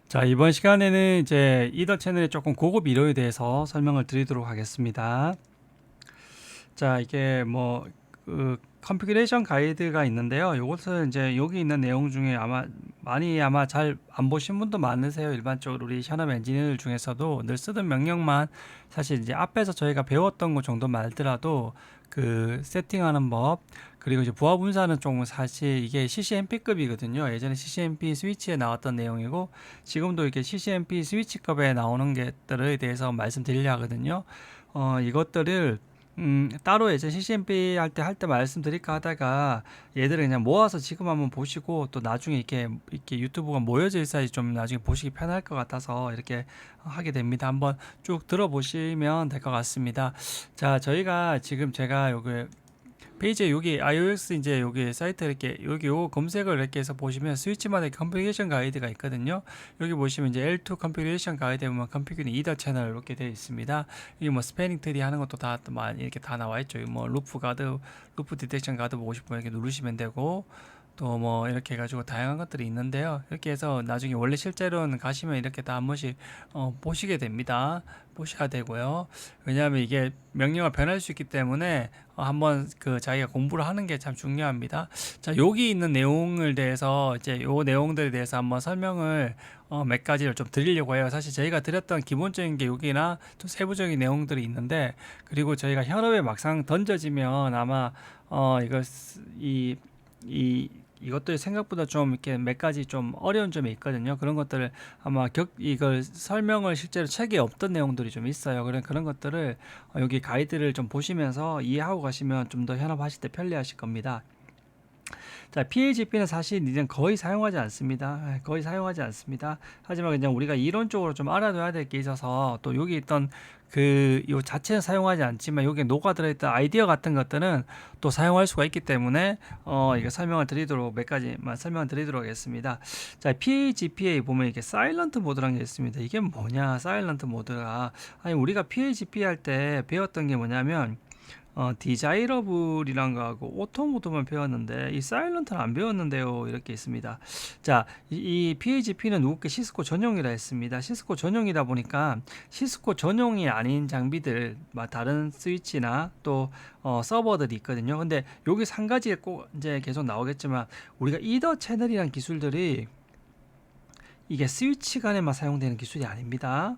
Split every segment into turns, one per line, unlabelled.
자, 이번 시간에는 이제 이더 채널의 조금 고급 이론에 대해서 설명을 드리도록 하겠습니다. 자, 이게 컨피그레이션 가이드가 있는데요. 이것은 이제 여기 있는 내용 중에 아마 잘 안 보신 분도 많으세요. 일반적으로 우리 현업 엔지니어들 중에서도 늘 쓰던 명령만 사실 이제 앞에서 저희가 배웠던 것 정도 말더라도 그 세팅하는 법, 그리고 이제 부하 분사는 좀 사실 이게 CCNP급이거든요. 예전에 CCNP 스위치에 나왔던 내용이고 지금도 이렇게 CCNP 스위치급에 나오는 것들에 대해서 말씀드리려 하거든요. 이것들을 따로 이제 CCNP 할 때 말씀드릴까 하다가 얘들을 그냥 모아서 지금 한번 보시고 또 나중에 이렇게 유튜브가 모여져 있어야지 좀 나중에 보시기 편할 것 같아서 이렇게 하게 됩니다. 한번 쭉 들어보시면 될 것 같습니다. 자, 저희가 지금 제가 여기 페이지에 여기 iOS 이제 여기 사이트 이렇게 여기 요 검색을 이렇게 해서 보시면 스위치마다 컨피그레이션 가이드가 있거든요. 여기 보시면 이제 L2 컨피그레이션 가이드에 보면 컨피그레이션 이더 채널 이렇게 되어 있습니다. 이게 뭐 스패닝 트리 하는 것도 다 이렇게 다 나와 있죠. 뭐 루프 디텍션 가드 보고 싶으면 이렇게 누르시면 되고 또 뭐 이렇게 해가지고 다양한 것들이 있는데요. 이렇게 해서 나중에 원래 실제로는 가시면 이렇게 다 한 번씩 보시게 됩니다. 보셔야 되고요. 왜냐하면 이게 명령어 변할 수 있기 때문에 한번 그 자기가 공부를 하는 게 참 중요합니다. 자, 여기 있는 내용을 대해서 이제 요 내용들에 대해서 한번 설명을 몇 가지를 좀 드리려고 해요. 사실 저희가 드렸던 기본적인 게 여기나 좀 세부적인 내용들이 있는데 그리고 저희가 현업에 막상 던져지면 아마 이거 이것들이 생각보다 좀 이렇게 몇 가지 좀 어려운 점이 있거든요. 그런 것들을 아마 이걸 설명을 실제로 책에 없던 내용들이 좀 있어요. 그런 것들을 여기 가이드를 좀 보시면서 이해하고 가시면 좀 더 현업하실 때 편리하실 겁니다. 자, PHP는 사실 이제 거의 사용하지 않습니다. 거의 사용하지 않습니다. 하지만 그냥 우리가 이론적으로 좀 알아둬야 될 게 있어서 또 여기 있던 요 자체는 사용하지 않지만 여기에 녹아 들어있던 아이디어 같은 것들은 또 사용할 수가 있기 때문에 이거 설명을 드리도록 몇 가지만 설명을 드리도록 하겠습니다. 자, PHP에 보면 이게 사일런트 모드라는 게 있습니다. 이게 뭐냐? 사일런트 모드가 아니 우리가 PHP 할 때 배웠던 게 뭐냐면 디자이러블이란 거하고 오토 모드만 배웠는데 이 사일런트는 안 배웠는데요. 이렇게 있습니다. 자, 이 PHP는 누구께 시스코 전용이라 했습니다. 시스코 전용이다 보니까 시스코 전용이 아닌 장비들, 다른 스위치나 또 서버들이 있거든요. 근데 여기 한 가지 꼭 이제 계속 나오겠지만 우리가 이더 채널이란 기술들이 이게 스위치 간에만 사용되는 기술이 아닙니다.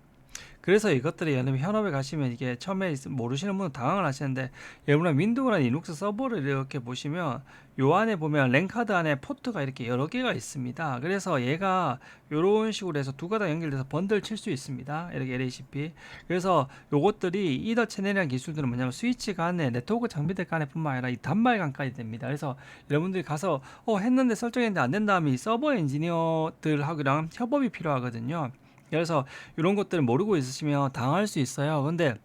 그래서 이것들이 여러분 현업에 가시면 이게 처음에 모르시는 분은 당황을 하시는데 여러분 윈도우나 리눅스 서버를 이렇게 보시면 요 안에 보면 랜카드 안에 포트가 이렇게 여러 개가 있습니다. 그래서 얘가 이런 식으로 해서 두 가닥 연결돼서 번들 칠 수 있습니다. 이렇게 LACP. 그래서 요것들이 이더 채널이라는 기술들은 뭐냐면 스위치 간에 네트워크 장비들 간에 뿐만 아니라 이 단말 간까지 됩니다. 그래서 여러분들이 가서 했는데 설정했는데 안 된다 하면 이 서버 엔지니어들하고랑 협업이 필요하거든요. 그래서 이런 것들을 모르고 있으시면 당할 수 있어요. 근데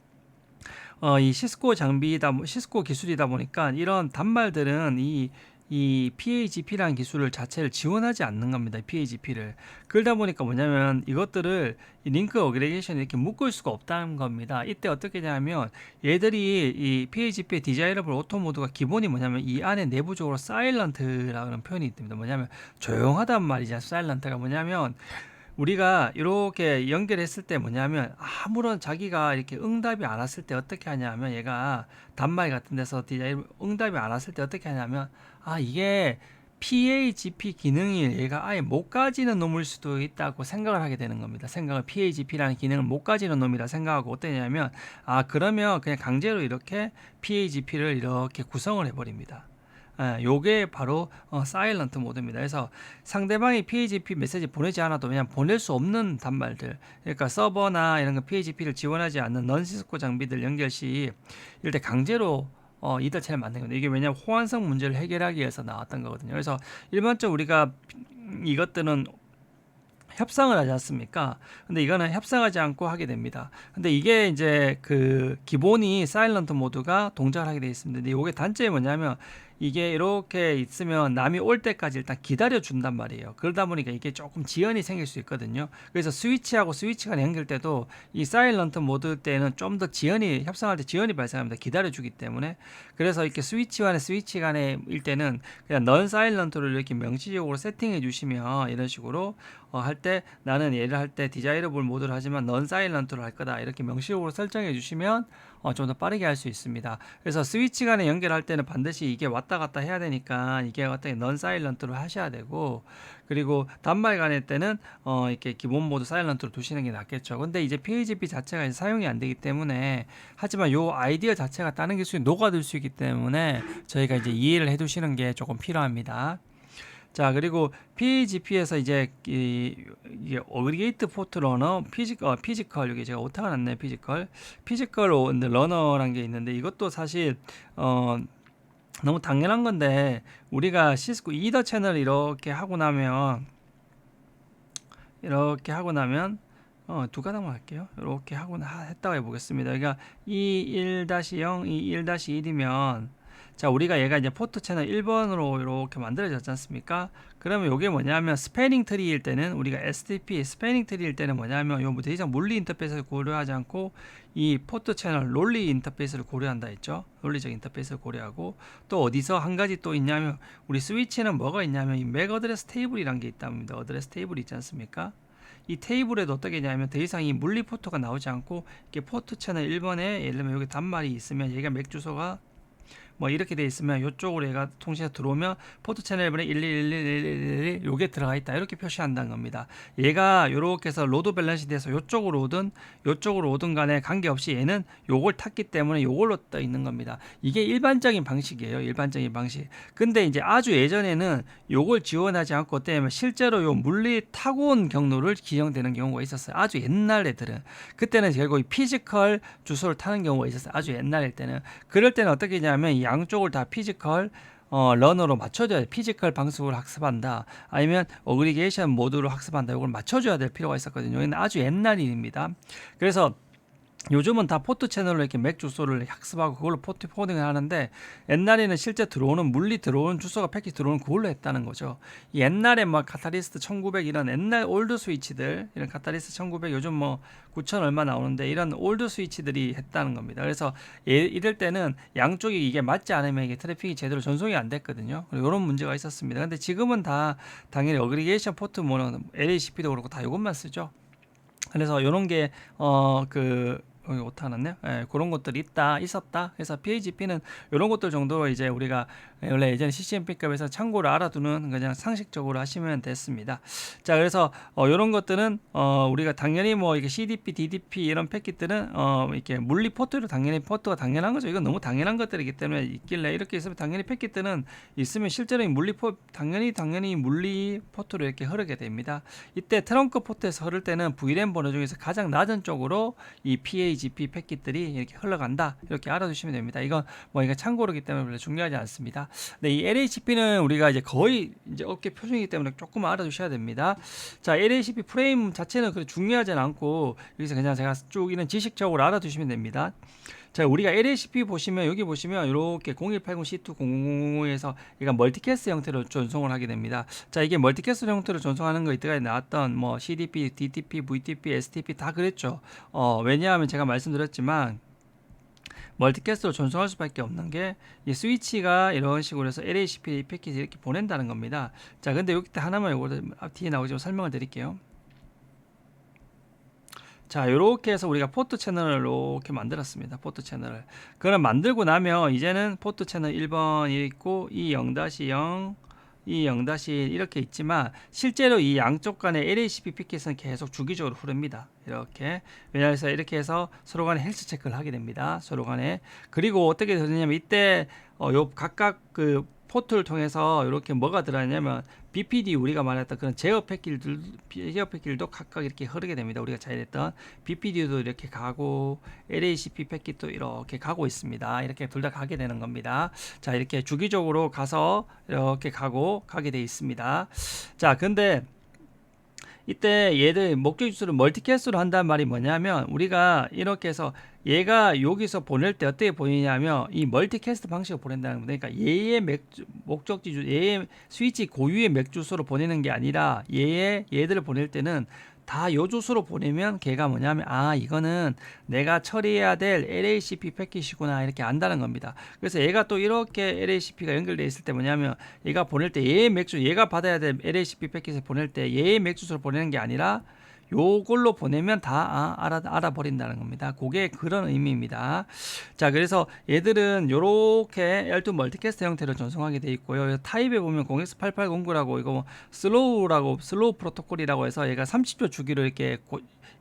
이 시스코 기술이다 보니까 이런 단말들은 이 PHP라는 기술을 자체를 지원하지 않는 겁니다. PHP를. 그러다 보니까 뭐냐면 이것들을 이 링크 어그리게이션에 이렇게 묶을 수가 없다는 겁니다. 이때 어떻게 되냐면 얘들이 이 PHP의 디자이러블 오토 모드가 기본이 뭐냐면 이 안에 내부적으로 사일런트라는 표현이 있습니다. 뭐냐면 조용하단 말이죠. 사일런트가 뭐냐면 우리가 이렇게 연결했을 때 뭐냐면 아무런 자기가 이렇게 응답이 안 왔을 때 어떻게 하냐면 얘가 단말 같은 데서 응답이 안 왔을 때 어떻게 하냐면 이게 PHP 기능이 얘가 아예 못 가지는 놈일 수도 있다고 생각을 하게 되는 겁니다. 생각을 PHP라는 기능을 못 가지는 놈이라 생각하고 어떠냐면 그러면 그냥 강제로 이렇게 PHP를 이렇게 구성을 해버립니다. 요게 바로 사일런트 모드입니다. 그래서 상대방이 PHP 메시지 보내지 않아도 그냥 보낼 수 없는 단말들, 그러니까 서버나 이런 거 PHP를 지원하지 않는 넌시스코 장비들 연결 시 이럴 때 강제로 이더 채널 만든 건데 이게 왜냐면 호환성 문제를 해결하기 위해서 나왔던 거거든요. 그래서 일반적으로 우리가 이것들은 협상을 하지 않습니까? 근데 이거는 협상하지 않고 하게 됩니다. 근데 이게 이제 그 기본이 사일런트 모드가 동작을 하게 되어 있습니다. 근데 이게 단점이 뭐냐면 이게 이렇게 있으면 남이 올 때까지 일단 기다려 준단 말이에요. 그러다 보니까 이게 조금 지연이 생길 수 있거든요. 그래서 스위치하고 스위치 간에 연결 때도 이 사일런트 모드 때는 좀 더 지연이 협상할 때 지연이 발생합니다. 기다려 주기 때문에. 그래서 이렇게 스위치 간에 일 때는 그냥 넌 사일런트를 이렇게 명시적으로 세팅해 주시면 이런 식으로 할 때 나는 얘를 할 때 디자이러블 모드를 하지만 넌 사일런트로 할 거다 이렇게 명시적으로 설정해 주시면 좀 더 빠르게 할 수 있습니다. 그래서 스위치 간에 연결할 때는 반드시 이게 왔다 갔다 해야 되니까 이게 왔다 넌 사일런트로 하셔야 되고, 그리고 단말 간의 때는 이렇게 기본 모드 사일런트로 두시는 게 낫겠죠. 근데 이제 PHP 자체가 이제 사용이 안 되기 때문에, 하지만 요 아이디어 자체가 다른 기술이 녹아들 수 있기 때문에 저희가 이제 이해를 해 두시는 게 조금 필요합니다. 자, 그리고 PHP에서 이제 이게 어그리게이트 포트 러너 피지컬 여기 제가 오타가 났네요. 피지컬 러너란 게 있는데, 이것도 사실 너무 당연한 건데, 우리가 시스코 이더 채널 이렇게 하고 나면 두 가닥만 할게요. 이렇게 하고 했다고 해보겠습니다. 그러니까 E1-0, E1-1이면, 자, 우리가 얘가 이제 포트 채널 1번으로 이렇게 만들어졌지 않습니까? 그러면 이게 뭐냐면 스패닝 트리일 때는 우리가 SDP 스패닝 트리일 때는 뭐냐면 요 더 이상 물리 인터페이스를 고려하지 않고 이 포트 채널 롤리 인터페이스를 고려한다 했죠. 논리적 인터페이스를 고려하고, 또 어디서 한 가지 또 있냐면, 우리 스위치는 뭐가 있냐면 이 맥 어드레스 테이블이란 게 있답니다. 어드레스 테이블 있지 않습니까? 이 테이블에도 어떻게 되냐면 더 이상 이 물리 포트가 나오지 않고 이렇게 포트 채널 1번에 예를 들면 여기 단말이 있으면 얘가 맥 주소가 뭐 이렇게 돼 있으면 이쪽으로 얘가 통신에 들어오면 포트 채널 1번에 1111111 요게 들어가 있다 이렇게 표시한다는 겁니다. 얘가 요렇게 해서 로드 밸런스 돼서 요쪽으로 오든 간에 관계없이 얘는 요걸 탔기 때문에 요걸로 떠 있는 겁니다. 이게 일반적인 방식이에요. 일반적인 방식. 근데 이제 아주 예전에는 요걸 지원하지 않고 어때냐면 실제로 요 물리 타고 온 경로를 기용되는 경우가 있었어요. 아주 옛날 애들은. 그때는 결국 이 피지컬 주소를 타는 경우가 있었어요. 아주 옛날일 때는. 그럴 때는 어떻게 하냐면 이 양쪽을 다 피지컬 러너로 맞춰줘야 돼. 피지컬 방식으로 학습한다, 아니면 어그리게이션 모드로 학습한다, 이걸 맞춰줘야 될 필요가 있었거든요. 이건 아주 옛날 일입니다. 그래서 요즘은 다 포트 채널로 이렇게 맥 주소를 학습하고 그걸로 포트 코딩을 하는데, 옛날에는 실제 물리 들어오는 주소가 패킷 들어오는 그걸로 했다는 거죠. 옛날에 뭐 카탈리스트 1900 이런 옛날 올드 스위치들, 이런 카탈리스트 1900 요즘 뭐 9000 얼마 나오는데 이런 올드 스위치들이 했다는 겁니다. 그래서 이럴 때는 양쪽이 이게 맞지 않으면 이게 트래픽이 제대로 전송이 안 됐거든요. 이런 문제가 있었습니다. 근데 지금은 다 당연히 어그리게이션 포트 뭐는 LACP도 그렇고 다 이것만 쓰죠. 그래서 이런 게 여기 오타 났네요. 예, 그런 것들이 있었다. 그래서 PHP는 이런 것들 정도로 이제 우리가 원래 예전에 CCNP급에서 참고를 알아두는 그냥 상식적으로 하시면 됐습니다. 자, 그래서 이런 것들은 우리가 당연히 뭐 이게 CDP, DDP 이런 패킷들은 이렇게 물리 포트로 당연히 포트가 당연한 거죠. 이건 너무 당연한 것들이기 때문에 있길래 이렇게 있으면 당연히 패킷들은 있으면 실제로 당연히 물리 포트로 이렇게 흐르게 됩니다. 이때 트렁크 포트에서 흐를 때는 VLAN 번호 중에서 가장 낮은 쪽으로 이 PHP 패킷들이 이렇게 흘러간다, 이렇게 알아두시면 됩니다. 이건 뭐 이거 참고로기 때문에 별로 중요하지 않습니다. 네, 이 LHCP는 우리가 이제 거의 이제 업계 표준이기 때문에 조금 알아두셔야 됩니다. 자, LHCP 프레임 자체는 그렇게 중요하진 않고 여기서 그냥 제가 쭉 이런 지식적으로 알아두시면 됩니다. 자, 우리가 LHCP 보시면 여기 보시면 이렇게 0180C20000에서 얘가 멀티캐스 형태로 전송을 하게 됩니다. 자, 이게 멀티캐스 형태로 전송하는 거 이때까지 나왔던 뭐 CDP, DTP, VTP, STP 다 그랬죠. 왜냐하면 제가 말씀드렸지만 멀티캐스트로 전송할 수밖에 없는 게 이 스위치가 이런 식으로 해서 LHCP 패킷을 이렇게 보낸다는 겁니다. 자, 근데 여기 때 하나만 요거 뒤에 나오지만 설명을 드릴게요. 자, 요렇게 해서 우리가 포트 채널을 이렇게 만들었습니다. 포트 채널을. 그럼 만들고 나면 이제는 포트 채널 1번이 있고 E0-0, E0-1 이렇게 있지만 실제로 이 양쪽 간의 LHCP 패킷은 계속 주기적으로 흐릅니다. 이렇게. 왜냐하면 이렇게 해서 서로 간에 헬스 체크를 하게 됩니다. 서로 간에. 그리고 어떻게 되냐면 이때 요 각각 그 포트를 통해서 이렇게 뭐가 들어가냐면 BPD, 우리가 말했던 그런 제어 패킷들도 각각 이렇게 흐르게 됩니다. 우리가 잘 했던 BPD도 이렇게 가고 LHCP 패킷도 이렇게 가고 있습니다. 이렇게 둘 다 가게 되는 겁니다. 자, 이렇게 주기적으로 가서 이렇게 가게 돼 있습니다. 자, 근데 이때 얘들 목적 주소를 멀티캐스트로 한다는 말이 뭐냐면 우리가 이렇게 해서 얘가 여기서 보낼 때 어떻게 보이냐면 이 멀티캐스트 방식으로 보낸다는 겁니다. 그러니까 얘의 목적지 주 얘의 스위치 고유의 맥 주소로 보내는 게 아니라 얘들을 보낼 때는 다 요 주소로 보내면 걔가 뭐냐면 아 이거는 내가 처리해야 될 LACP 패킷이구나 이렇게 안다는 겁니다. 그래서 얘가 또 이렇게 LACP가 연결되어 있을 때 뭐냐면 얘가 보낼 때 얘의 맥주 얘가 받아야 될 LACP 패킷을 보낼 때 얘의 맥 주소를 보내는 게 아니라 요걸로 보내면 다 알아버린다는 겁니다. 그게 그런 의미입니다. 자, 그래서 얘들은 요렇게 L2 멀티캐스트 형태로 전송하게 돼 있고요. 타입에 보면 0x8809라고 이거 슬로우 프로토콜이라고 해서 얘가 30초 주기로 이렇게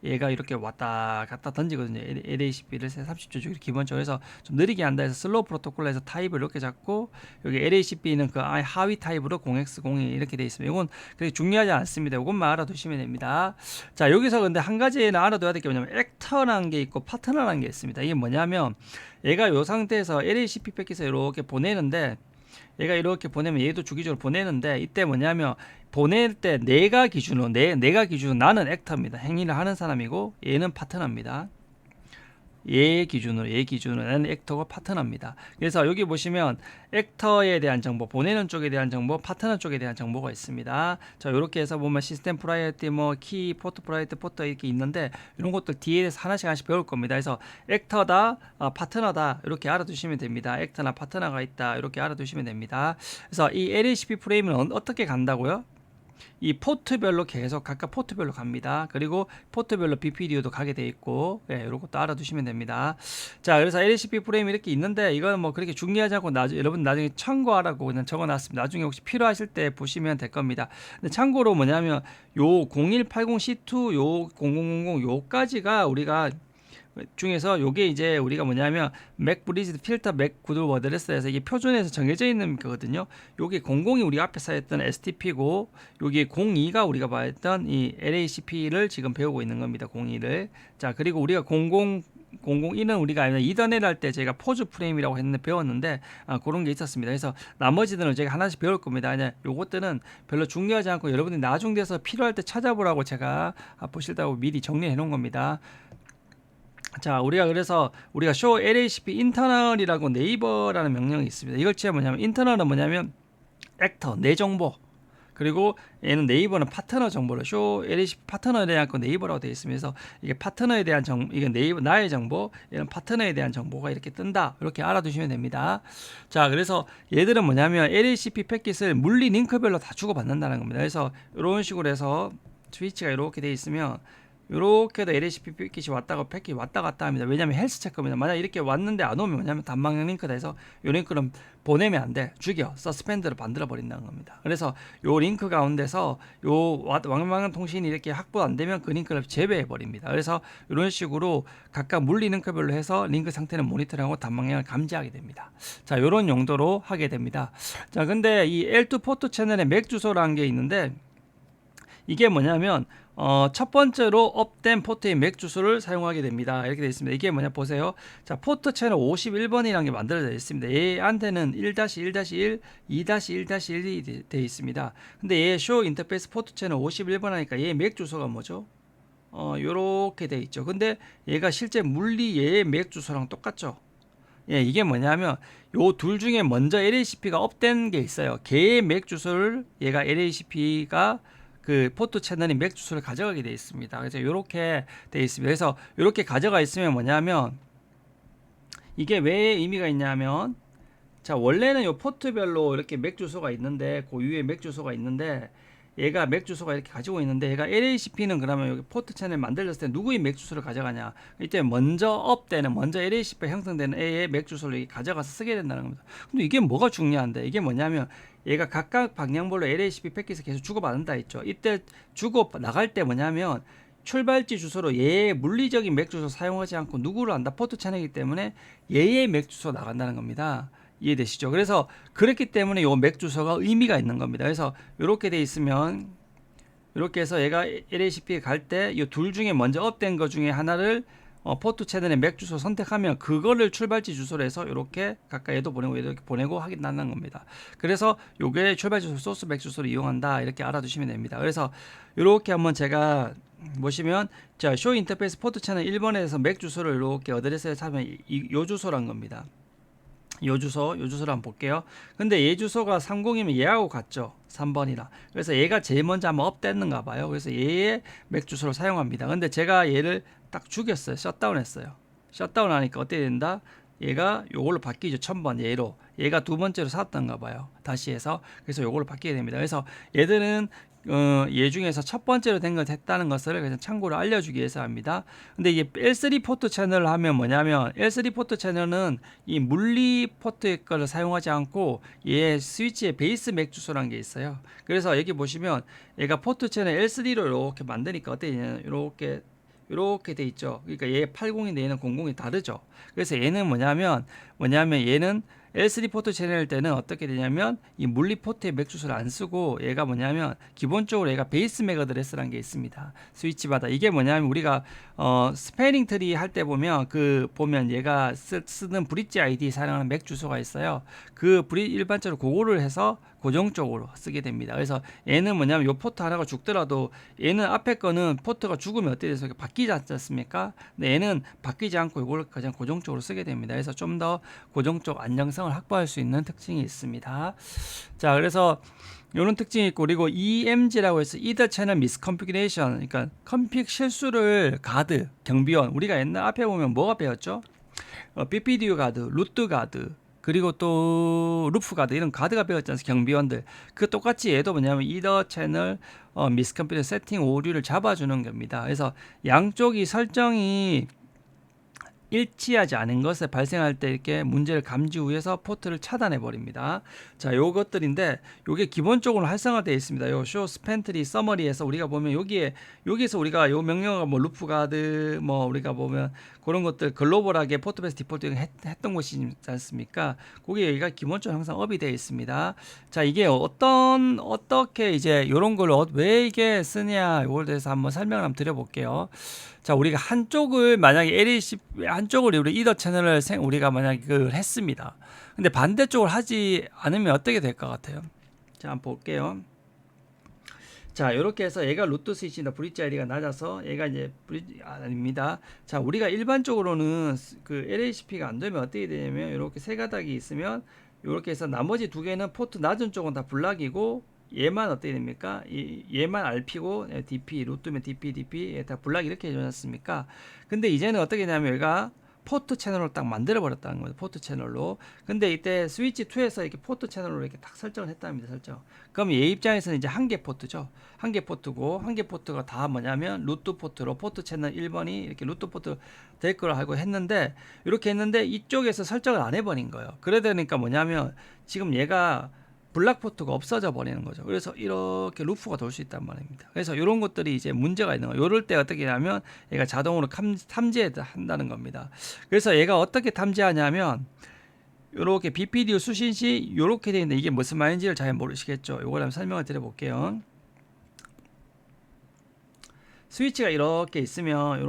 얘가 이렇게 왔다 갔다 던지거든요. LACP를 30초 주기로 기본적으로 해서 좀 느리게 한다 해서 슬로우 프로토콜로 해서 타입을 이렇게 잡고 여기 LACP는 그 하위 타입으로 0x02 이렇게 돼 있습니다. 이건 그렇게 중요하지 않습니다. 이것만 알아두시면 됩니다. 자, 여기서 근데 한 가지는 알아둬야 될 게 뭐냐면 액터라는 게 있고 파트너라는 게 있습니다. 이게 뭐냐면 얘가 이 상태에서 LACP 패킷을 이렇게 보내는데 얘가 이렇게 보내면 얘도 주기적으로 보내는데 이때 뭐냐면 보낼 때 내가 기준으로 나는 액터입니다. 행위를 하는 사람이고 얘는 파트너입니다. 얘 기준으로 나는 액터가 파트너입니다. 그래서 여기 보시면 액터에 대한 정보, 보내는 쪽에 대한 정보, 파트너 쪽에 대한 정보가 있습니다. 자, 이렇게 해서 보면 시스템 프라이어티, 키, 포트 프라이어티, 포트 이렇게 있는데 이런 것들 뒤에서 하나씩 배울 겁니다. 그래서 액터다, 파트너다 이렇게 알아두시면 됩니다. 액터나 파트너가 있다 이렇게 알아두시면 됩니다. 그래서 이 LACP 프레임은 어떻게 간다고요? 이 포트별로 계속 각각 포트별로 갑니다. 그리고 포트별로 BPDO도 가게 돼 있고, 이런 것도 알아두시면 됩니다. 자, 그래서 LACP 프레임이 이렇게 있는데 이거는 뭐 그렇게 중요하지 않고 여러분 나중에 참고하라고 그냥 적어놨습니다. 나중에 혹시 필요하실 때 보시면 될 겁니다. 근데 참고로 뭐냐면 요 0180C2 요 0000 요까지가 우리가 중에서 요게 이제 우리가 뭐냐면 맥 브리지드 필터 맥 구드 워드레스에서 이게 표준에서 정해져 있는 거거든요. 요게 00이 우리가 앞에서 했던 STP고 요게 02가 우리가 봤던 이 LACP를 지금 배우고 있는 겁니다. 02를. 자, 그리고 우리가 001은 우리가 이더넷 할 때 제가 포즈 프레임이라고 했는데 배웠는데 그런 게 있었습니다. 그래서 나머지들은 제가 하나씩 배울 겁니다. 그냥 요것들은 별로 중요하지 않고 여러분들이 나중 돼서 필요할 때 찾아보라고 제가 보실다고 미리 정리해 놓은 겁니다. 자, 그래서 우리가 show LACP internal이라고 네이버라는 명령이 있습니다. 이걸 치면 뭐냐면 internal은 뭐냐면 액터 내 정보, 그리고 얘는 네이버는 파트너 정보를 show LACP 파트너에 대한 거 네이버라고 되어 있으면서 이게 파트너에 대한 이게 네이버 나의 정보, 얘는 파트너에 대한 정보가 이렇게 뜬다. 이렇게 알아두시면 됩니다. 자, 그래서 얘들은 뭐냐면 LACP 패킷을 물리 링크별로 다 주고받는다는 겁니다. 그래서 이런 식으로 해서 스위치가 이렇게 되어 있으면 요렇게도 LACP 패킷이 패킷 왔다 갔다 합니다. 왜냐면 헬스 체크입니다. 만약 이렇게 왔는데 안 오면 뭐냐면 단방향 링크다 해서 요 링크는 보내면 안 돼. 죽여. 서스펜드를 만들어 버린다는 겁니다. 그래서 요 링크 가운데서 요 왕방향 통신이 이렇게 확보 안 되면 그 링크를 제외해 버립니다. 그래서 이런 식으로 각각 물리 링크별로 해서 링크 상태는 모니터링하고 단방향을 감지하게 됩니다. 자, 요런 용도로 하게 됩니다. 자, 근데 이 L2 포트 채널에 맥 주소라는 게 있는데 이게 뭐냐면 첫 번째로 업된 포트의 맥 주소를 사용하게 됩니다. 이렇게 되어 있습니다. 이게 뭐냐 보세요. 자, 포트 채널 51번이라는 게 만들어져 있습니다. 얘한테는 1-1-1, 2-1-1이 되어 있습니다. 근데 얘 show 인터페이스 포트 채널 51번 하니까 얘 맥 주소가 뭐죠? 요렇게 되어 있죠. 근데 얘가 실제 물리 얘의 맥 주소랑 똑같죠. 예, 이게 뭐냐면 요 둘 중에 먼저 LACP가 업된 게 있어요. 걔의 맥 주소를 얘가 LACP가 그 포트 채널이 맥 주소를 가져가게 되어 있습니다. 그래서 이렇게 되어 있습니다. 그래서 이렇게 가져가 있으면 뭐냐면 이게 왜 의미가 있냐면 자, 원래는 요 포트별로 이렇게 맥 주소가 있는데 고유의 맥 주소가 있는데 얘가 맥 주소가 이렇게 가지고 있는데 얘가 LACP는 그러면 여기 포트 채널 만들었을 때 누구의 맥 주소를 가져가냐, 이때 먼저 LACP가 형성되는 A의 맥 주소를 가져가서 쓰게 된다는 겁니다. 근데 이게 뭐가 중요한데, 이게 뭐냐면 얘가 각각 방향별로 LACP 패킷을 계속 주고받는다 했죠. 이때 주고 나갈 때 뭐냐면 출발지 주소로 얘의 물리적인 맥 주소 사용하지 않고 누구를 한다, 포트 채널이기 때문에 얘의 맥 주소 나간다는 겁니다. 이해되시죠? 그래서 그렇기 때문에 요 맥 주소가 의미가 있는 겁니다. 그래서 이렇게 돼 있으면 이렇게 해서 얘가 LACP에 갈 때 이 둘 중에 먼저 업된 것 중에 하나를 포트 채널의 맥 주소 선택하면 그거를 출발지 주소로 해서 이렇게 각각 얘도 보내고 얘도 이렇게 보내고 하긴다는 겁니다. 그래서 요게 출발지 주소 소스 맥 주소를 이용한다 이렇게 알아두시면 됩니다. 그래서 이렇게 한번 제가 보시면 자, 쇼 인터페이스 포트 채널 1번에서 맥 주소를 이렇게 어드레스에 찾으면 요 주소란 겁니다. 요 주소를 한번 볼게요. 근데 얘 주소가 30이면 얘하고 같죠. 3번이라. 그래서 얘가 제일 먼저 한번 업됐는가 봐요. 그래서 얘의 맥 주소를 사용합니다. 근데 제가 얘를 딱 죽였어요. 셧다운 했어요. 셧다운 하니까 어떻게 된다? 얘가 요걸로 바뀌죠. 1000번 얘로. 얘가 두 번째로 샀던가 봐요. 다시 해서. 그래서 요걸로 바뀌게 됩니다. 그래서 얘들은 얘 중에서 첫 번째로 된 걸 했다는 것을 그냥 참고로 알려주기 위해서 합니다. 근데 이게 L3 포트 채널을 하면 뭐냐면 L3 포트 채널은 이 물리 포트의 거를 사용하지 않고 얘 스위치의 베이스 맥 주소라는 게 있어요. 그래서 여기 보시면 얘가 포트 채널 L3로 이렇게 만드니까 어떻게 되냐면 이렇게 돼 있죠. 그러니까 얘 80인데 얘는 00이 다르죠. 그래서 얘는 뭐냐면 얘는 L3 포트 채널일 때는 어떻게 되냐면 이 물리 포트의 맥 주소를 안 쓰고 얘가 뭐냐면 기본적으로 얘가 베이스 맥 어드레스라는 게 있습니다. 스위치마다 이게 뭐냐면 우리가 스패닝 트리 할 때 보면 보면 얘가 쓰는 브릿지 아이디 사용하는 맥 주소가 있어요. 일반적으로 그거를 해서 고정적으로 쓰게 됩니다. 그래서 얘는 뭐냐면 요 포트 하나가 죽더라도 얘는 앞에 거는 포트가 죽으면 어떻게 돼서 바뀌지 않습니까? 근데 얘는 바뀌지 않고 이걸 가장 고정적으로 쓰게 됩니다. 그래서 좀 더 고정적 안정성을 확보할 수 있는 특징이 있습니다. 자, 그래서 이런 특징이 있고 그리고 EMG라고 해서 Either Channel Misconfiguration 그러니까 컴픽 실수를 가드 경비원 우리가 옛날 앞에 보면 뭐가 배웠죠? BPDU 가드, 루트 가드 그리고 또 루프 가드 이런 가드가 배웠지 않습니까? 경비원들 그 똑같이 얘도 뭐냐면 Either Channel Misconfiguration 세팅 오류를 잡아주는 겁니다. 그래서 양쪽이 설정이 일치하지 않은 것에 발생할 때 이렇게 문제를 감지 후에서 포트를 차단해 버립니다. 자, 요것들인데 요게 기본적으로 활성화되어 있습니다. 요 쇼 스펜트리 서머리에서 우리가 보면 여기서 우리가 요 명령어가 뭐 루프 가드 뭐 우리가 보면 그런 것들 글로벌하게 포트 베이스 디폴트 했던 것이 있지 않습니까? 그게 여기가 기본적으로 항상 업이 되어 있습니다. 자, 이게 어떻게 이제 요런 걸 왜 이게 쓰냐 요걸 대해서 한번 설명을 한번 드려볼게요. 자, 우리가 한쪽을 만약에 LAC 한쪽을 우리 이더 채널을 우리가 만약에 그걸 했습니다. 근데 반대쪽을 하지 않으면 어떻게 될 것 같아요? 자, 한번 볼게요. 자, 이렇게 해서 얘가 루트 스위치입니다. 브릿지 아이디가 낮아서 얘가 이제 브릿지 아닙니다. 자, 우리가 일반적으로는 그 LACP가 안 되면 어떻게 되냐면 이렇게 세 가닥이 있으면 이렇게 해서 나머지 두 개는 포트 낮은 쪽은 다 블락이고 얘만 어떻게 됩니까? 얘만 RP고 DP 루트면 DP 다 블락 이렇게 해줬습니까? 근데 이제는 어떻게 되냐면 얘가 포트 채널로 딱 만들어 버렸다는 거예요. 포트 채널로. 근데 이때 스위치 2에서 이렇게 포트 채널로 이렇게 딱 설정을 했답니다. 설정. 그럼 얘 입장에서는 이제 한 개 포트죠. 한 개 포트고 한 개 포트가 다 뭐냐면 루트 포트로 포트 채널 1번이 이렇게 루트 포트 될 거로 알고 했는데 이렇게 했는데 이쪽에서 설정을 안 해버린 거예요. 그러다 보니까 뭐냐면 지금 얘가 블락 포트가 없어져 버리는 거죠. 그래서 이렇게 루프가 돌 수 있단 말입니다. 그래서 이런 것들이 이제 문제가 있는 거예요. 이럴 때 어떻게 하냐면 얘가 자동으로 탐지한다는 겁니다. 그래서 얘가 어떻게 탐지하냐면 이렇게 BPDU 수신 시 이렇게 되어 있는데 이게 무슨 말인지를 잘 모르시겠죠. 이걸 한번 설명을 드려볼게요. 스위치가 이렇게 있으면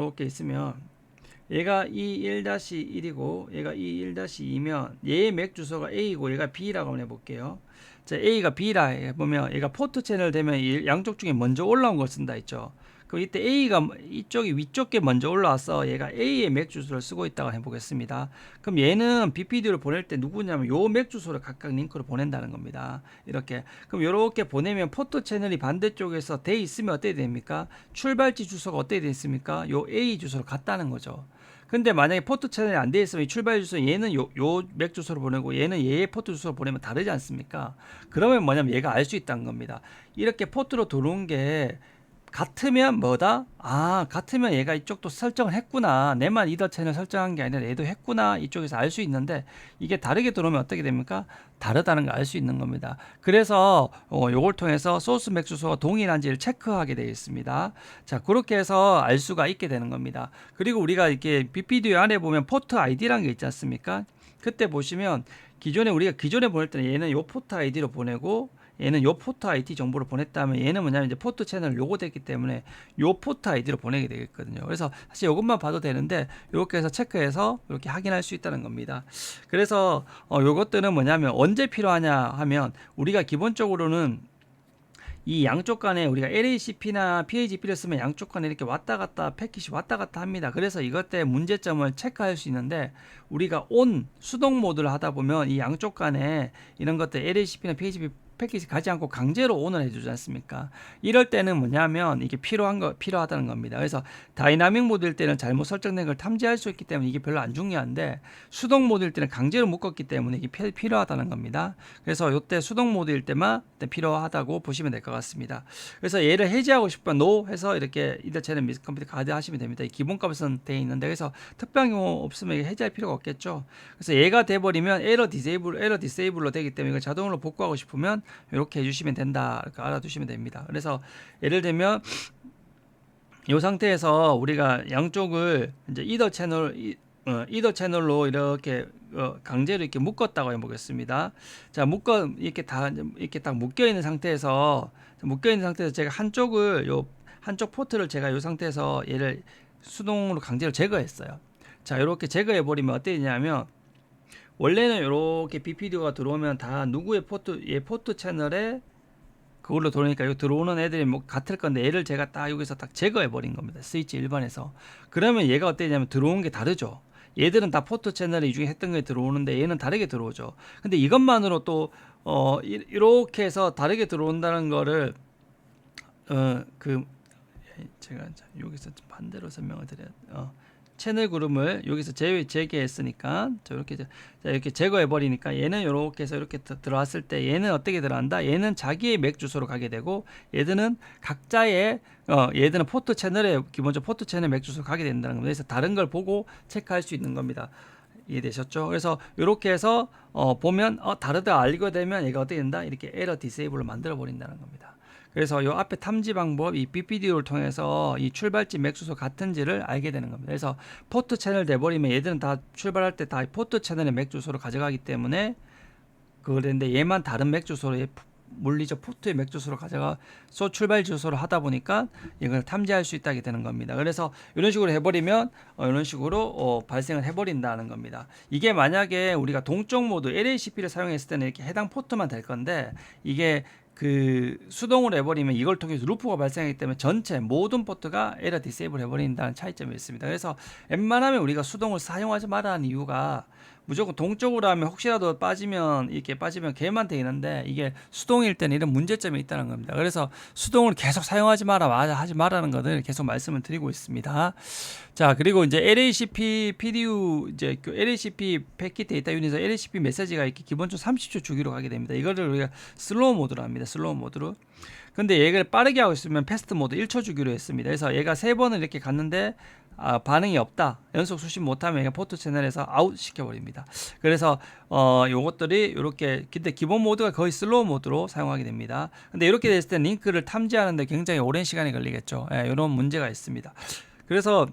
얘가 E1-1이고 얘가 E1-2면 얘의 맥 주소가 A고 얘가 B라고 한번 해볼게요. 자, A가 B라 해보면 얘가 포트 채널 되면 양쪽 중에 먼저 올라온 걸 쓴다 했죠. 그럼 이때 A가 이쪽이 위쪽에 먼저 올라와서 얘가 A의 맥 주소를 쓰고 있다고 해보겠습니다. 그럼 얘는 BPD를 보낼 때 누구냐면 요 맥 주소를 각각 링크로 보낸다는 겁니다. 이렇게. 그럼 이렇게 보내면 포트 채널이 반대쪽에서 돼 있으면 어떻게 됩니까? 출발지 주소가 어떻게 돼 있습니까? 요 A 주소로 갔다는 거죠. 근데 만약에 포트 채널이 안 돼 있으면 이 출발 주소 얘는 요 맥 주소로 보내고 얘는 얘의 포트 주소로 보내면 다르지 않습니까? 그러면 뭐냐면 얘가 알 수 있다는 겁니다. 이렇게 포트로 들어온 게 같으면 뭐다? 같으면 얘가 이쪽도 설정을 했구나. 내만 이더 채널 설정한 게 아니라 얘도 했구나. 이쪽에서 알 수 있는데 이게 다르게 들어오면 어떻게 됩니까? 다르다는 걸 알 수 있는 겁니다. 그래서 요걸 통해서 소스 맥 주소가 동일한지를 체크하게 되어 있습니다. 자, 그렇게 해서 알 수가 있게 되는 겁니다. 그리고 우리가 이렇게 BPDU 안에 보면 포트 아이디라는 게 있지 않습니까? 그때 보시면 우리가 기존에 보낼 때는 얘는 요 포트 아이디로 보내고 얘는 요 포트 ID 정보를 보냈다면 얘는 뭐냐면 이제 포트 채널 요거 됐기 때문에 요 포트 ID로 보내게 되겠거든요. 그래서 사실 요것만 봐도 되는데 이렇게 해서 체크해서 이렇게 확인할 수 있다는 겁니다. 그래서 요것들은 뭐냐면 언제 필요하냐 하면 우리가 기본적으로는 이 양쪽 간에 우리가 LACP나 PAGP를 쓰면 양쪽 간에 이렇게 왔다 갔다 패킷이 왔다 갔다 합니다. 그래서 이것 때 문제점을 체크할 수 있는데 우리가 온 수동 모드를 하다 보면 이 양쪽 간에 이런 것들 LACP나 PAGP 패킷이 가지 않고 강제로 온을 해주지 않습니까? 이럴 때는 뭐냐면 이게 필요하다는 겁니다. 그래서 다이나믹 모드일 때는 잘못 설정된 걸 탐지할 수 있기 때문에 이게 별로 안 중요한데 수동 모드일 때는 강제로 묶었기 때문에 이게 필요하다는 겁니다. 그래서 이때 수동 모드일 때만 필요하다고 보시면 될 것 같습니다. 그래서 얘를 해제하고 싶으면 NO 해서 이렇게 인터채널 미스 컴퓨터 가드 하시면 됩니다. 이 기본값은 되어 있는데 그래서 특별한 경우 없으면 해제할 필요가 없겠죠. 그래서 얘가 돼버리면 에러 디세이블로 되기 때문에 이걸 자동으로 복구하고 싶으면 이렇게 해주시면 된다. 이렇게 알아두시면 됩니다. 그래서 예를 들면 이 상태에서 우리가 양쪽을 이제 이더 채널로 이렇게 강제로 이렇게 묶었다고 해보겠습니다. 자, 이렇게 딱 묶여 있는 상태에서 제가 한쪽 포트를 제가 이 상태에서 얘를 수동으로 강제로 제거했어요. 자, 이렇게 제거해 버리면 어떻게 되냐면 원래는 이렇게 BPDO가 들어오면 다 누구의 포트 채널에 그걸로 들어오니까 여기 들어오는 애들이 뭐 같을 건데 얘를 제가 딱 여기서 딱 제거해 버린 겁니다. 스위치 1번에서. 그러면 얘가 어때냐면 들어오는 게 다르죠. 얘들은 다 포트 채널에 이 중에 했던 거에 들어오는데 얘는 다르게 들어오죠. 근데 이것만으로 또 이렇게 해서 다르게 들어온다는 거를 제가 여기서 반대로 설명을 드려야 채널 그룹을 여기서 재개했으니까 이렇게 제거해 버리니까 얘는 이렇게 해서 이렇게 들어왔을 때 얘는 어떻게 들어간다? 얘는 자기의 맥 주소로 가게 되고 얘들은 각자의 얘들은 포트 채널에 기본적으로 포트 채널 맥 주소로 가게 된다는 겁니다. 그래서 다른 걸 보고 체크할 수 있는 겁니다. 이해되셨죠? 그래서 이렇게 해서 보면 다르다 알게 되면 얘가 어떻게 된다? 이렇게 에러 디세이블로 만들어 버린다는 겁니다. 그래서 이 앞에 탐지 방법, 이 BPDO를 통해서 이 출발지 맥 주소 같은지를 알게 되는 겁니다. 그래서 포트 채널 돼버리면 얘들은 다 출발할 때 다 포트 채널의 맥 주소로 가져가기 때문에 그걸 했는데 얘만 다른 맥 주소로 물리적 포트의 맥 주소로 가져가서 출발 주소로 하다 보니까 이걸 탐지할 수 있다게 되는 겁니다. 그래서 이런 식으로 해버리면 이런 식으로 발생을 해버린다는 겁니다. 이게 만약에 우리가 동적 모드 LACP를 사용했을 때는 이렇게 해당 포트만 될 건데 이게 수동으로 해버리면 이걸 통해서 루프가 발생하기 때문에 전체 모든 포트가 에러 디세이블 해버린다는 차이점이 있습니다. 그래서 웬만하면 우리가 수동을 사용하지 말라는 이유가 무조건 동쪽으로 하면 혹시라도 이렇게 빠지면 개만 되는데 이게 수동일 때는 이런 문제점이 있다는 겁니다. 그래서 수동을 계속 사용하지 하지 말라는 것을 계속 말씀을 드리고 있습니다. 자, 그리고 이제 LACP PDU LACP 패킷 데이터 유닛에서 LACP 메시지가 이렇게 기본적으로 30초 주기로 가게 됩니다. 이거를 우리가 슬로우 모드로 합니다. 슬로우 모드로. 근데 얘를 빠르게 하고 있으면 패스트 모드 1초 주기로 했습니다. 그래서 얘가 3번을 이렇게 갔는데 반응이 없다. 연속 수신 못하면 얘가 포트 채널에서 아웃 시켜버립니다. 그래서 요것들이 이렇게 근데 기본 모드가 거의 슬로우 모드로 사용하게 됩니다. 근데 이렇게 됐을 때 링크를 탐지하는데 굉장히 오랜 시간이 걸리겠죠. 이런 문제가 있습니다. 그래서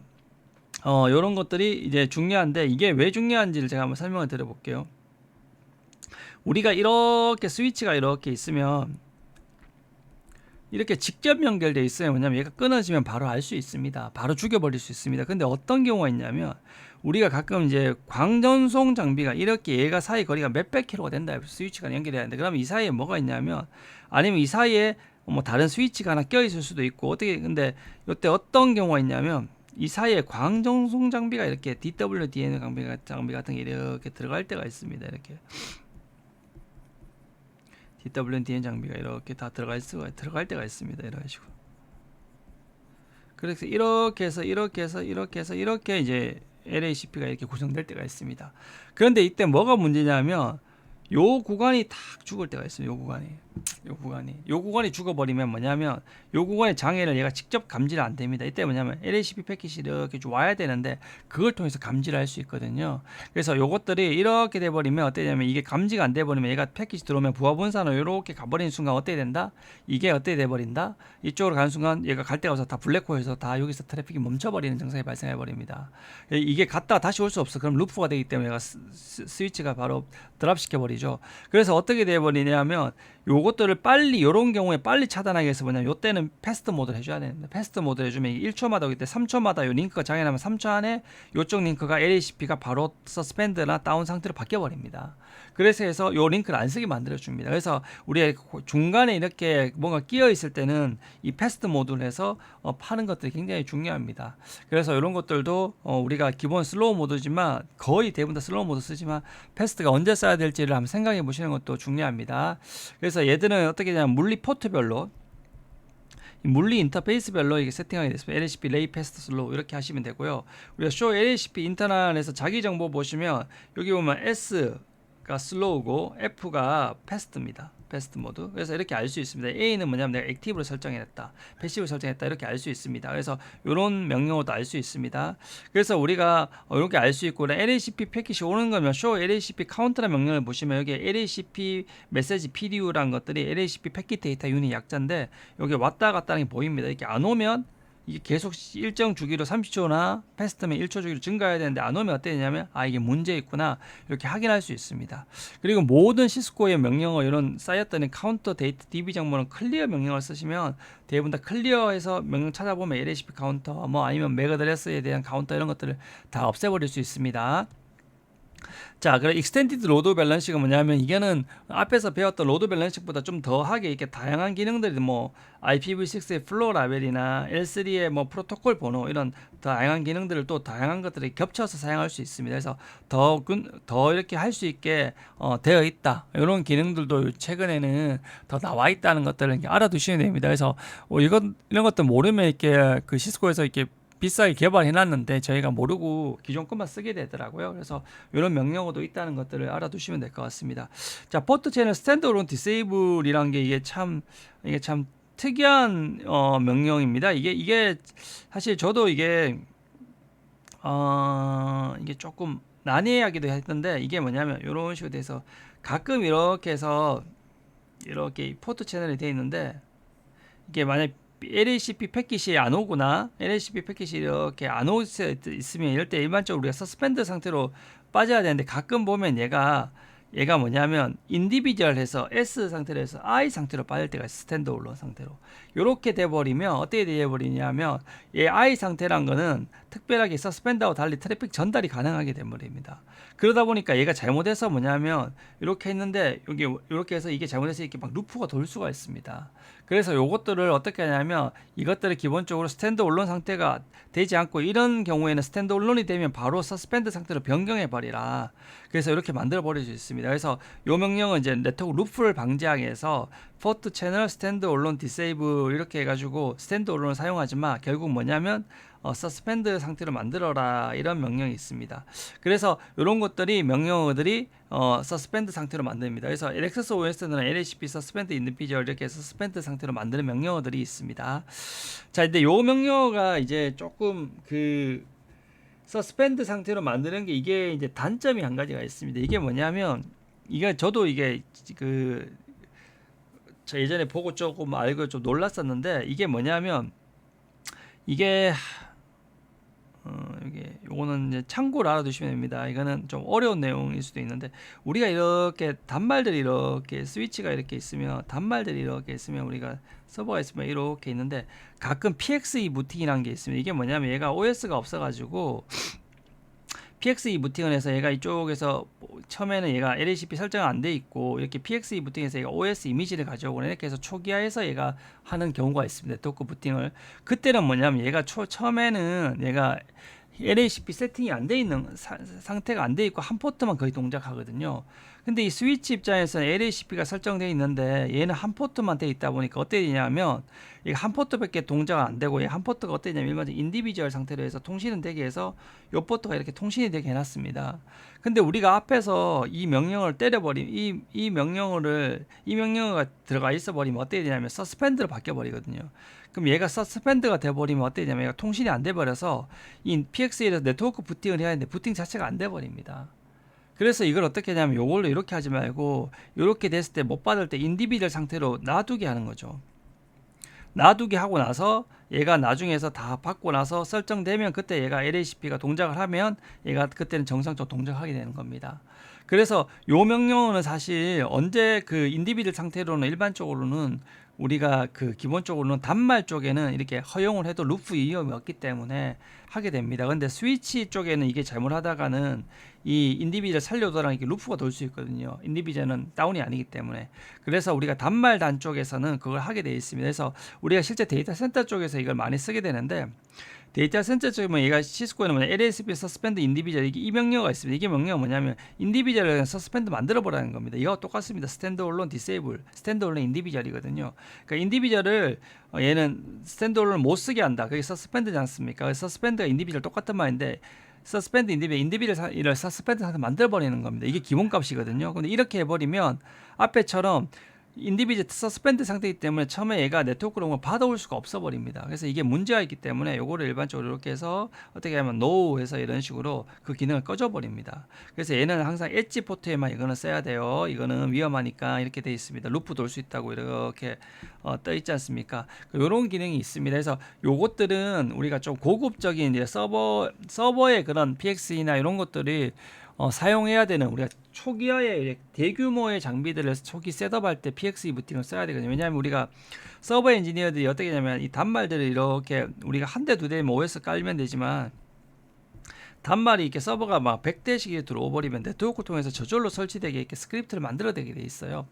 이런 것들이 이제 중요한데 이게 왜 중요한지를 제가 한번 설명을 드려볼게요. 우리가 이렇게 스위치가 이렇게 있으면 이렇게 직접 연결되어 있어요. 왜냐면 얘가 끊어지면 바로 알 수 있습니다. 바로 죽여버릴 수 있습니다. 근데 어떤 경우가 있냐면 우리가 가끔 이제 광전송 장비가 이렇게 얘가 사이 거리가 몇백 킬로가 된다. 스위치가 연결해야 하는데 그러면 이 사이에 뭐가 있냐면 아니면 이 사이에 뭐 다른 스위치가 하나 껴 있을 수도 있고 근데 이때 어떤 경우가 있냐면 이 사이에 광전송 장비가 이렇게 DWDM 장비 같은 게 이렇게 들어갈 때가 있습니다. 이렇게 DWDM 장비가 이렇게 다 들어갈 때가 있습니다. 이런 식으로. 그래서 이렇게 해서 이제 LACP가 이렇게 구성될 때가 있습니다. 그런데 이때 뭐가 문제냐면 요 구간이 탁 죽을 때가 있어요. 요 구간이 죽어버리면 뭐냐면 요 구간의 장애를 얘가 직접 감지를 안 됩니다. 이때 뭐냐면 LACP 패킷이 이렇게 좀 와야 되는데 그걸 통해서 감지를 할 수 있거든요. 그래서 요것들이 이렇게 돼버리면 어떻게냐면 이게 감지가 안 돼버리면 얘가 패킷이 들어오면 부하 분산으로 이렇게 가버리는 순간 어떻게 된다? 이게 어떻게 돼버린다? 이쪽으로 가는 순간 얘가 갈 데가 없어 다 블랙홀에서 다 여기서 트래픽이 멈춰버리는 증상이 발생해버립니다. 이게 갔다가 다시 올 수 없어. 그럼 루프가 되기 때문에 얘가 스위치가 바로 드랍시켜버리죠. 그래서 어떻게 돼버리냐면 요것들을 빨리 요런 경우에 빨리 차단하기 위해서 뭐냐면 요때는 패스트 모드를 해줘야 되는데 패스트 모드를 해주면 1초마다 오기 때문에 3초마다 요 링크가 장애나면 3초 안에 요쪽 링크가 LHCP가 바로 서스펜드나 다운 상태로 바뀌어 버립니다. 그래서 해서 요 링크를 안 쓰게 만들어 줍니다. 그래서 우리가 중간에 이렇게 뭔가 끼어 있을 때는 이 패스트 모드를 해서 파는 것들이 굉장히 중요합니다. 그래서 이런 것들도 우리가 기본 슬로우 모드지만 거의 대부분 다 슬로우 모드 쓰지만 패스트가 언제 써야 될지를 한번 생각해 보시는 것도 중요합니다. 그래서 얘들은 어떻게 되냐면 물리 포트별로 물리 인터페이스별로 이게 세팅하게 됐습니다. LHCP 레이 패스트 슬로우 이렇게 하시면 되고요. 우리가 쇼 LHCP 인터널에서 자기 정보 보시면 여기 보면 S가 슬로우고 F가 패스트입니다. 패스트 모드. 그래서 이렇게 알 수 있습니다. A는 뭐냐면 내가 액티브로 설정했다, 패시브로 설정했다 이렇게 알 수 있습니다. 그래서 이런 명령어도 알 수 있습니다. 그래서 우리가 이렇게 알 수 있고 LHCP 패킷이 오는 거면 show LHCP 카운트라는 명령을 보시면 여기 LHCP 메시지 PDU라는 것들이 LHCP 패킷 데이터 유닛 약자인데 여기 왔다 갔다 하는 게 보입니다. 이렇게 안 오면 이게 계속 일정 주기로 30초나 패스트면 1초 주기로 증가해야 되는데 안 오면 어떻게 되냐면 이게 문제 있구나 이렇게 확인할 수 있습니다. 그리고 모든 시스코의 명령어 이런 쌓였던 카운터 데이터 DB 정보는 클리어 명령을 쓰시면 대부분 다 클리어해서 명령 찾아보면 LHCP 카운터 뭐 아니면 맥어드레스에 대한 카운터 이런 것들을 다 없애버릴 수 있습니다. 자, 그래 익스텐디드 로드 밸런싱은 뭐냐면 이게는 앞에서 배웠던 로드 밸런싱보다 좀 더하게 이렇게 다양한 기능들이 뭐 IPv6의 플로어 라벨이나 L3의 뭐 프로토콜 번호 이런 다양한 기능들을 또 다양한 것들이 겹쳐서 사용할 수 있습니다. 그래서 더 이렇게 할 수 있게 되어 있다. 이런 기능들도 최근에는 더 나와 있다는 것들을 이렇게 알아두시면 됩니다. 그래서 이런 것들 모르면 이렇게 그 시스코에서 이렇게 비싸게 개발해놨는데 저희가 모르고 기존 것만 쓰게 되더라고요. 그래서 이런 명령어도 있다는 것들을 알아두시면 될 것 같습니다. 자, 포트 채널 스탠드얼론 디세이블이라는 게 이게 참 특이한 명령입니다. 이게 사실 저도 이게 조금 난해하기도 했던데 이게 뭐냐면 이런 식으로 돼서 가끔 이렇게 해서 이렇게 포트 채널이 되어 있는데 이게 만약 LHCP 패킷이 안 오거나 LHCP 패킷이 이렇게 안 올 수 있으면 이럴 때 일반적으로 우리가 서스펜드 상태로 빠져야 되는데 가끔 보면 얘가 뭐냐면 인디비주얼해서 S 상태로 해서 I 상태로 빠질 때가 있어요. 스탠드얼론 상태로. 이렇게 돼버리면 어떻게 돼버리냐면 얘 I 상태란 거는 특별하게 서스펜드하고 달리 트래픽 전달이 가능하게 돼버립니다. 그러다 보니까 얘가 잘못해서 뭐냐면 이렇게 했는데 여기 이렇게 해서 이게 잘못해서 이렇게 막 루프가 돌 수가 있습니다. 그래서 요것들을 어떻게 하냐면 이것들을 기본적으로 스탠드얼론 상태가 되지 않고 이런 경우에는 스탠드얼론이 되면 바로 서스펜드 상태로 변경해 버리라. 그래서 이렇게 만들어 버릴 수 있습니다. 그래서 요 명령은 이제 네트워크 루프를 방지하기 위해서 포트 채널 스탠드얼론 디세이블 이렇게 해가지고 스탠드얼론을 사용하지만 결국 뭐냐면 서스펜드 상태로 만들어라 이런 명령이 있습니다. 그래서 이런 것들이 명령어들이 서스펜드 상태로 만듭니다. 그래서 렉서스 OS는 LHCP 서스펜드 인디비주얼 이렇게 서스펜드 상태로 만드는 명령어들이 있습니다. 자, 근데 요 명령어가 이제 조금 그 서스펜드 상태로 만드는 게 이게 이제 단점이 한 가지가 있습니다. 이게 뭐냐면 이게 저도 이게 저 예전에 보고 조금 알고 좀 놀랐었는데 이게 뭐냐면 이게 이게 요거는 이제 참고로 알아두시면 됩니다. 이거는 좀 어려운 내용일 수도 있는데 우리가 이렇게 단말들이 이렇게 스위치가 이렇게 있으면 단말들이 이렇게 있으면 우리가 서버가 있으면 이렇게 있는데 가끔 PXE 무팅이라는 게 있습니다. 이게 뭐냐면 얘가 OS가 없어가지고 PXE 무팅을 해서 얘가 이쪽에서 처음에는 얘가 LHCP 설정 안 돼 있고 이렇게 PXE 무팅해서 얘가 OS 이미지를 가져오고 이렇게 해서 초기화해서 얘가 하는 경우가 있습니다. 네트워크 무팅을. 그때는 뭐냐면 얘가 처음에는 얘가 LHCP 세팅이 안 돼 있는 상태가 안 돼 있고 한 포트만 거의 동작하거든요. 근데 이 스위치 입장에서는 LHCP가 설정되어 있는데 얘는 한 포트만 돼 있다 보니까 어떻게 되냐면 이게 한 포트밖에 동작이 안 되고 한 포트가 어떻게 되냐면 일반적인 인디비주얼 상태로 해서 통신은 되게 해서 요 포트가 이렇게 통신이 되게 해놨습니다. 근데 우리가 앞에서 이 명령을 때려버리면 이 명령어가 들어가 있어 버리면 어떻게 되냐면 서스펜드로 바뀌어 버리거든요. 그럼 얘가 서스펜드가 돼버리면 어떻게 되냐면 얘가 통신이 안 돼버려서 이 PX에서 네트워크 부팅을 해야 하는데 부팅 자체가 안 돼버립니다. 그래서 이걸 어떻게 하냐면 요걸로 이렇게 하지 말고 이렇게 됐을 때 못 받을 때 인디비주얼 상태로 놔두게 하는 거죠. 놔두게 하고 나서 얘가 나중에서 다 받고 나서 설정되면 그때 얘가 LHCP가 동작을 하면 얘가 그때는 정상적으로 동작하게 되는 겁니다. 그래서 요 명령어는 사실 언제 그 인디비들 상태로는 일반적으로는 우리가 그 기본적으로는 단말 쪽에는 이렇게 허용을 해도 루프 위험이 없기 때문에 하게 됩니다. 근데 스위치 쪽에는 이게 잘못하다가는 이 인디비저를 살려두라는 게 루프가 돌 수 있거든요. 인디비저는 다운이 아니기 때문에. 그래서 우리가 단말 단 쪽에서는 그걸 하게 되어 있습니다. 그래서 우리가 실제 데이터 센터 쪽에서 이걸 많이 쓰게 되는데, 데이터 센터 쪽에 얘가 시스코에는 뭐냐, LSP 서스펜드 인디비저, 이게 이 명령어가 있습니다. 이게 명령어가 뭐냐면 인디비저를 서스펜드 만들어 보라는 겁니다. 이거 똑같습니다. 스탠드얼론 디세이블, 스탠드얼론 인디비저이거든요. 그러니까 인디비저를 얘는 스탠드얼론 못 쓰게 한다. 그게 서스펜드지 않습니까? 그래서 서스펜드가 인디비저 똑같은 말인데, 서스펜드 인디비저를 서스펜드 상태 만들어 버리는 겁니다. 이게 기본값이거든요. 근데 이렇게 해버리면 앞에처럼 인디비저 서스펜드 상태이기 때문에 처음에 얘가 네트워크로 온 걸 받아올 수가 없어 버립니다. 그래서 이게 문제가 있기 때문에 요거를 일반적으로 이렇게 해서 어떻게 하면 NO 해서 이런 식으로 그 기능을 꺼져 버립니다. 그래서 얘는 항상 엣지 포트에만 이거는 써야 돼요. 이거는 위험하니까 이렇게 돼 있습니다. 루프 돌 수 있다고 이렇게 떠 있지 않습니까? 요런 기능이 있습니다. 그래서 요것들은 우리가 좀 고급적인 이제 서버의 그런 PXE나 이런 것들이 사용해야 되는, 우리가 초기화의 대규모의 장비들을 초기 셋업할 때 PXE 부팅을 써야 되거든요. 왜냐하면 우리가 서버 엔지니어들이 어떻게 하냐면 이 단말들을 이렇게 우리가 한 대 두 대면 OS 깔면 되지만, 단말이 이렇게 서버가 막 100대씩 들어오 버리면 네트워크 통해서 저절로 설치되게 이렇게 스크립트를 만들어내게 돼 있어요.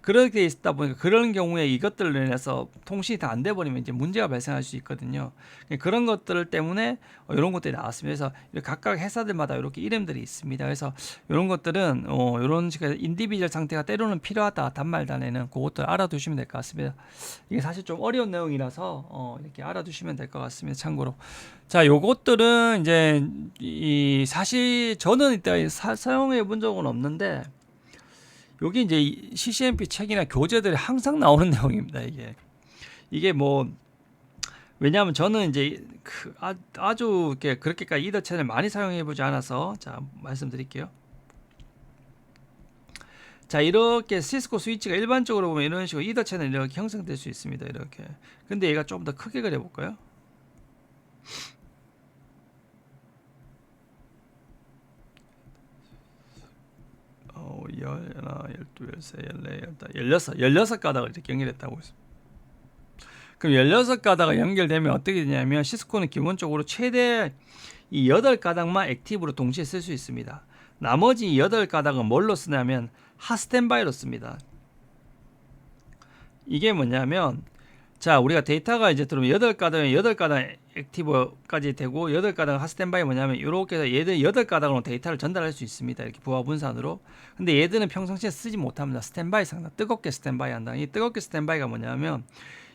그렇게 돼 있다 보니까 그런 경우에 이것들을 인해서 통신이 다 안 돼 버리면 이제 문제가 발생할 수 있거든요. 그런 것들 때문에 이런 것들이 나왔습니다. 그래서 각각 회사들마다 이렇게 이름들이 있습니다. 그래서 이런 것들은 이런 식의 인디비주얼 상태가 때로는 필요하다. 단말단에는 그것들 알아두시면 될 것 같습니다. 이게 사실 좀 어려운 내용이라서 이렇게 알아두시면 될 것 같습니다. 참고로. 자, 요것들은 이제 사실 저는 이때 사용해 본 적은 없는데, 여기 이제 CCNP 책이나 교재들이 항상 나오는 내용입니다. 이게 뭐, 왜냐하면 저는 이제 아주 이렇게 그렇게까지 이더 채널 많이 사용해 보지 않아서, 자, 말씀드릴게요. 자, 이렇게 시스코 스위치가 일반적으로 보면 이런 식으로 이더 채널 이렇게 형성될 수 있습니다. 이렇게. 근데 얘가 좀 더 크게 그려 볼까요? 열하나, 12, 13, 14, 16가닥을 이렇게 연결했다고 했습니다. 그럼 16가닥이 연결되면 어떻게 되냐면, 시스코는 기본적으로 최대 이 8가닥만 액티브로 동시에 쓸 수 있습니다. 나머지 8가닥은 뭘로 쓰냐면 핫스탠바이로 씁니다. 이게 뭐냐면, 자, 우리가 데이터가 이제 들어오면 8가닥 액티브까지 되고, 8가닥 핫스탠바이 뭐냐면 이렇게 해서 얘들 8가닥으로 데이터를 전달할 수 있습니다. 이렇게 부하 분산으로. 근데 얘들은 평상시에 쓰지 못합니다. 스탠바이 상당 뜨겁게 스탠바이 한다. 이 뜨겁게 스탠바이가 뭐냐면,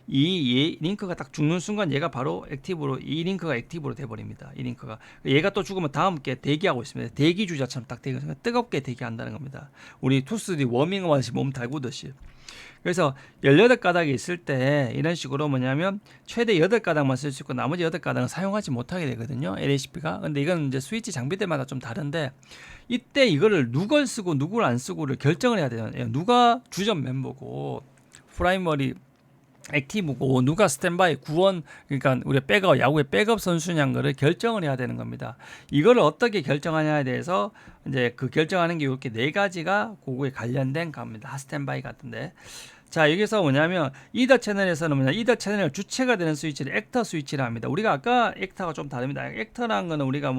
이 링크가 딱 죽는 순간 얘가 바로 액티브로, 이 링크가 액티브로 돼버립니다. 이 링크가. 얘가 또 죽으면 다음 게 대기하고 있습니다. 대기 주자처럼 딱 뜨겁게 대기한다는 겁니다. 우리 투스디 워밍업 하듯이 몸 달구듯이. 그래서 18가닥이 있을 때 이런 식으로 뭐냐면 최대 8가닥만 쓸 수 있고 나머지 8가닥은 사용하지 못하게 되거든요. LHP가. 근데 이건 이제 스위치 장비들마다 좀 다른데, 이때 이거를 누굴 쓰고 누굴 안 쓰고를 결정을 해야 돼요. 누가 주전 멤버고 프라이머리 액티브고 누가 스탠바이 구원, 그러니까 우리 백업, 야구의 백업 선수냐는 거를 결정을 해야 되는 겁니다. 이거를 어떻게 결정하냐에 대해서 이제 그 결정하는 게 이렇게 4가지가 그거에 관련된 겁니다. 핫스탠바이 같은데. 자, 여기서 뭐냐면 이더 채널에서는 이더 채널 주체가 되는 스위치를 액터 스위치라 합니다. 우리가 아까 액터가 좀 다릅니다. 액터라는 거는 우리가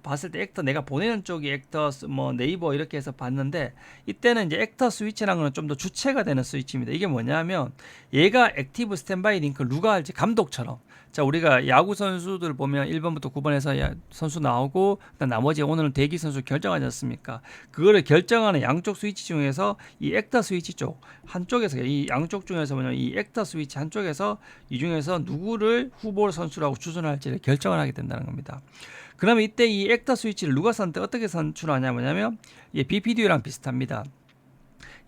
봤을 때 액터, 내가 보내는 쪽이 액터, 네이버 이렇게 해서 봤는데, 이때는 이제 액터 스위치라는 거는 좀 더 주체가 되는 스위치입니다. 이게 뭐냐면 얘가 액티브 스탠바이 링크를 누가 할지 감독처럼. 자, 우리가 야구 선수들 보면 1번부터 9번에서 선수 나오고 나머지 오늘은 대기 선수 결정하지 않습니까? 그거를 결정하는 양쪽 스위치 중에서 이 액터 스위치 쪽 한쪽에서, 이 양쪽 중에서 이 액터 스위치 한쪽에서 이 중에서 누구를 후보 선수라고 추천할지를 결정을 하게 된다는 겁니다. 그러면 이때 이 액터 스위치를 누가 어떻게 선출하냐 뭐냐면, 이게 BPDU랑 비슷합니다.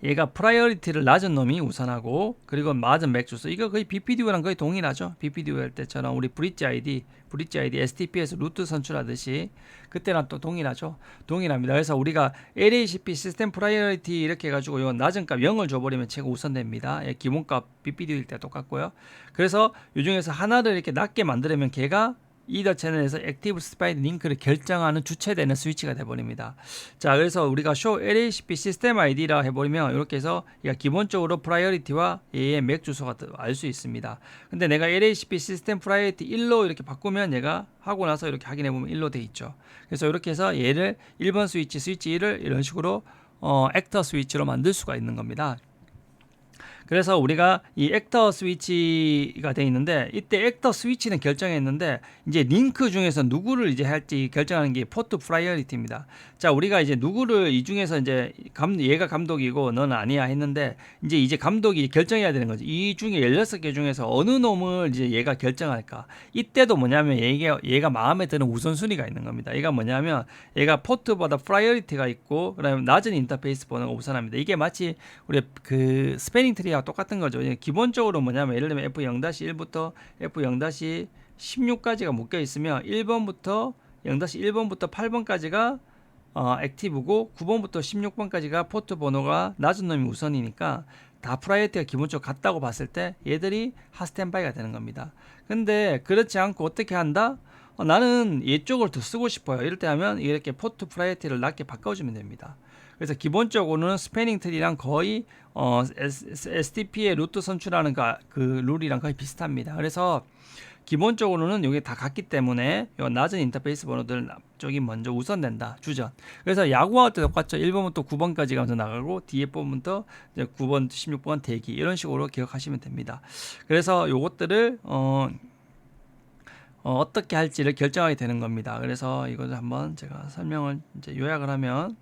얘가 프라이어리티를 낮은 놈이 우선하고, 그리고 낮은 맥주스, 이거 거의 BPDU랑 거의 동일하죠. BPDU 할 때처럼 우리 브릿지 아이디 STP에서 루트 선출하듯이 그때랑 또 동일하죠. 동일합니다. 그래서 우리가 LHCP 시스템 프라이어리티 이렇게 해가지고 이건 낮은 값 0을 줘버리면 최고 우선됩니다. 기본값 BPDU일 때 똑같고요. 그래서 이 중에서 하나를 이렇게 낮게 만들면 걔가 이더 채널에서 액티브 스파이드 링크를 결정하는 주체되는 스위치가 돼버립니다. 자, 그래서 우리가 show LHCP 시스템 ID라 해버리면 이렇게 해서 기본적으로 프라이어리티와 얘의 맥 주소가 알 수 있습니다. 근데 내가 LHCP 시스템 프라이어리티 1로 이렇게 바꾸면 얘가 하고 나서 이렇게 확인해보면 1로 돼 있죠. 그래서 이렇게 해서 얘를 1번 스위치 1을 이런 식으로 액터 스위치로 만들 수가 있는 겁니다. 그래서 우리가 이 액터 스위치가 되어 있는데, 이때 액터 스위치는 결정했는데 이제 링크 중에서 누구를 이제 할지 결정하는 게 포트 프라이어리티입니다. 자, 우리가 이제 누구를 이 중에서 이제 얘가 감독이고 너는 아니야 했는데, 이제 감독이 결정해야 되는 거지. 이 중에 16개 중에서 어느 놈을 이제 얘가 결정할까. 이때도 뭐냐면 얘가 마음에 드는 우선순위가 있는 겁니다. 얘가 뭐냐면 얘가 포트보다 프라이어리티가 있고, 그다음에 낮은 인터페이스 번호가 우선합니다. 이게 마치 우리 그 스패닝 트리와 똑같은 거죠. 기본적으로 뭐냐면 예를 들면 F0-1부터 F0-16까지가 묶여 있으면 1번부터 0-1번부터 8번까지가 액티브고 9번부터 16번까지가 포트 번호가 낮은 놈이 우선이니까 다 프라이어티가 기본적으로 같다고 봤을 때 얘들이 핫스탠바이가 되는 겁니다. 근데 그렇지 않고 어떻게 한다? 나는 얘 쪽을 더 쓰고 싶어요. 이럴 때 하면 이렇게 포트 프라이어티를 낮게 바꿔주면 됩니다. 그래서 기본적으로는 스패닝 트리랑 거의 STP의 루트 선출하는 그 룰이랑 거의 비슷합니다. 그래서 기본적으로는 이게 다 같기 때문에 요 낮은 인터페이스 번호들 쪽이 먼저 우선된다. 주전. 그래서 야구할 때 똑같죠. 1번부터 9번까지 가면서 나가고 뒤에 번부터 이제 9번, 16번 대기 이런 식으로 기억하시면 됩니다. 그래서 요것들을 어떻게 할지를 결정하게 되는 겁니다. 그래서 이것을 한번 제가 설명을 이제 요약을 하면,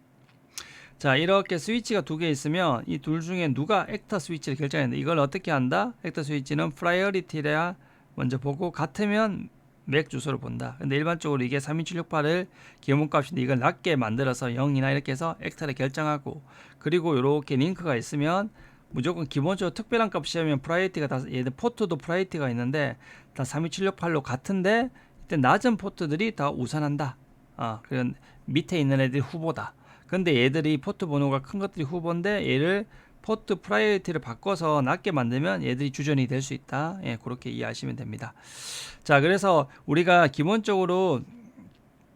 자, 이렇게 스위치가 두 개 있으면 이 둘 중에 누가 액터 스위치를 결정했는데 이걸 어떻게 한다? 액터 스위치는 프라이어리티라 먼저 보고 같으면 맥 주소를 본다. 근데 일반적으로 이게 32768을 기본값인데 이걸 낮게 만들어서 0이나 이렇게 해서 액터를 결정하고, 그리고 이렇게 링크가 있으면 무조건 기본적으로 특별한 값이면 프라이어티가 다, 얘들 포트도 프라이어티가 있는데 다 32768로 같은데 이때 낮은 포트들이 다 우선한다. 그런 밑에 있는 애들이 후보다. 근데 얘들이 포트 번호가 큰 것들이 후보인데 얘를 포트 프라이어티를 바꿔서 낮게 만들면 얘들이 주전이 될 수 있다. 예, 그렇게 이해하시면 됩니다. 자, 그래서 우리가 기본적으로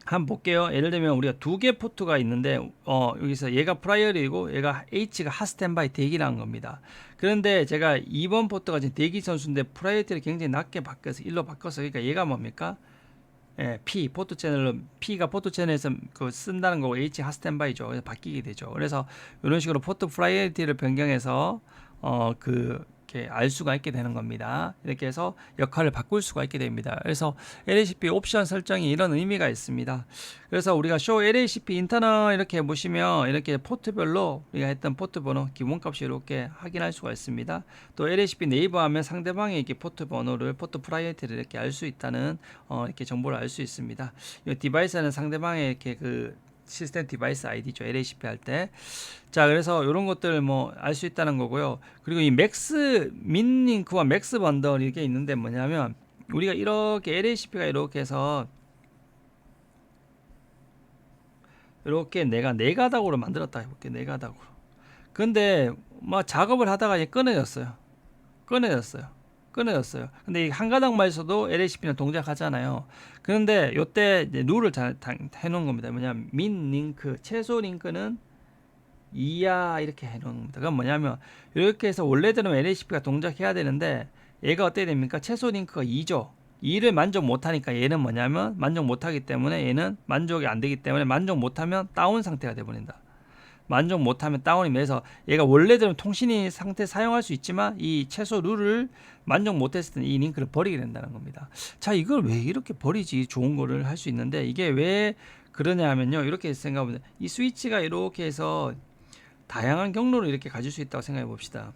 한번 볼게요. 예를 들면 우리가 두 개 포트가 있는데 여기서 얘가 프라이어리고 얘가 H가 핫스탠바이 대기라는 겁니다. 그런데 제가 2번 포트가 지금 대기 선수인데 프라이어티를 굉장히 낮게 바꿔서 1로 바꿔서, 그러니까 얘가 뭡니까? P 포트 채널로 P가 포트 채널에서 그 쓴다는 거고 H 핫스탠바이죠. 그래서 바뀌게 되죠. 그래서 이런 식으로 포트 프라이어리티를 변경해서 이렇게 알 수가 있게 되는 겁니다. 이렇게 해서 역할을 바꿀 수가 있게 됩니다. 그래서 LHCP 옵션 설정이 이런 의미가 있습니다. 그래서 우리가 show LHCP 인터널 이렇게 보시면 이렇게 포트별로 우리가 했던 포트 번호 기본값이 이렇게 확인할 수가 있습니다. 또 LHCP 네이버 하면 상대방의 이렇게 포트 번호를 포트 프라이어티를 이렇게 알 수 있다는 이렇게 정보를 알 수 있습니다. 이 디바이스는 상대방의 이렇게 그 시스템 디바이스 아이디죠. LHCP 할 때. 자, 그래서 이런 것들 뭐 알 수 있다는 거고요. 그리고 이 맥스 민 링크와 맥스 번들 이게 있는데 뭐냐면 우리가 이렇게 LHCP가 이렇게 해서 이렇게 내가 네 가닥으로 만들었다 해볼게. 네 가닥으로. 근데 막 작업을 하다가 이제 끊어졌어요. 근데 이 한 가닥만 있어도 LHCP는 동작하잖아요. 그런데 요때 이제 룰을 잘 해놓은 겁니다. 뭐냐면 민 링크, 최소 링크는 2야 이렇게 해놓은 겁니다. 그건 뭐냐면 이렇게 해서 원래대로 LHCP가 동작해야 되는데 얘가 어떻게 됩니까? 최소 링크가 2죠. 2를 만족 못하니까 얘는 뭐냐면 만족 못하기 때문에 얘는 만족이 안 되기 때문에 만족 못하면 다운 상태가 돼버린다. 만족 못하면 다운이 돼서 얘가 원래대로 통신이 상태 사용할 수 있지만 이 최소 룰을 만족 못했을 때는 이 링크를 버리게 된다는 겁니다. 자, 이걸 왜 이렇게 버리지? 좋은 거를 할 수 있는데 이게 왜 그러냐 하면요, 이렇게 생각하면 이 스위치가 이렇게 해서 다양한 경로를 이렇게 가질 수 있다고 생각해 봅시다.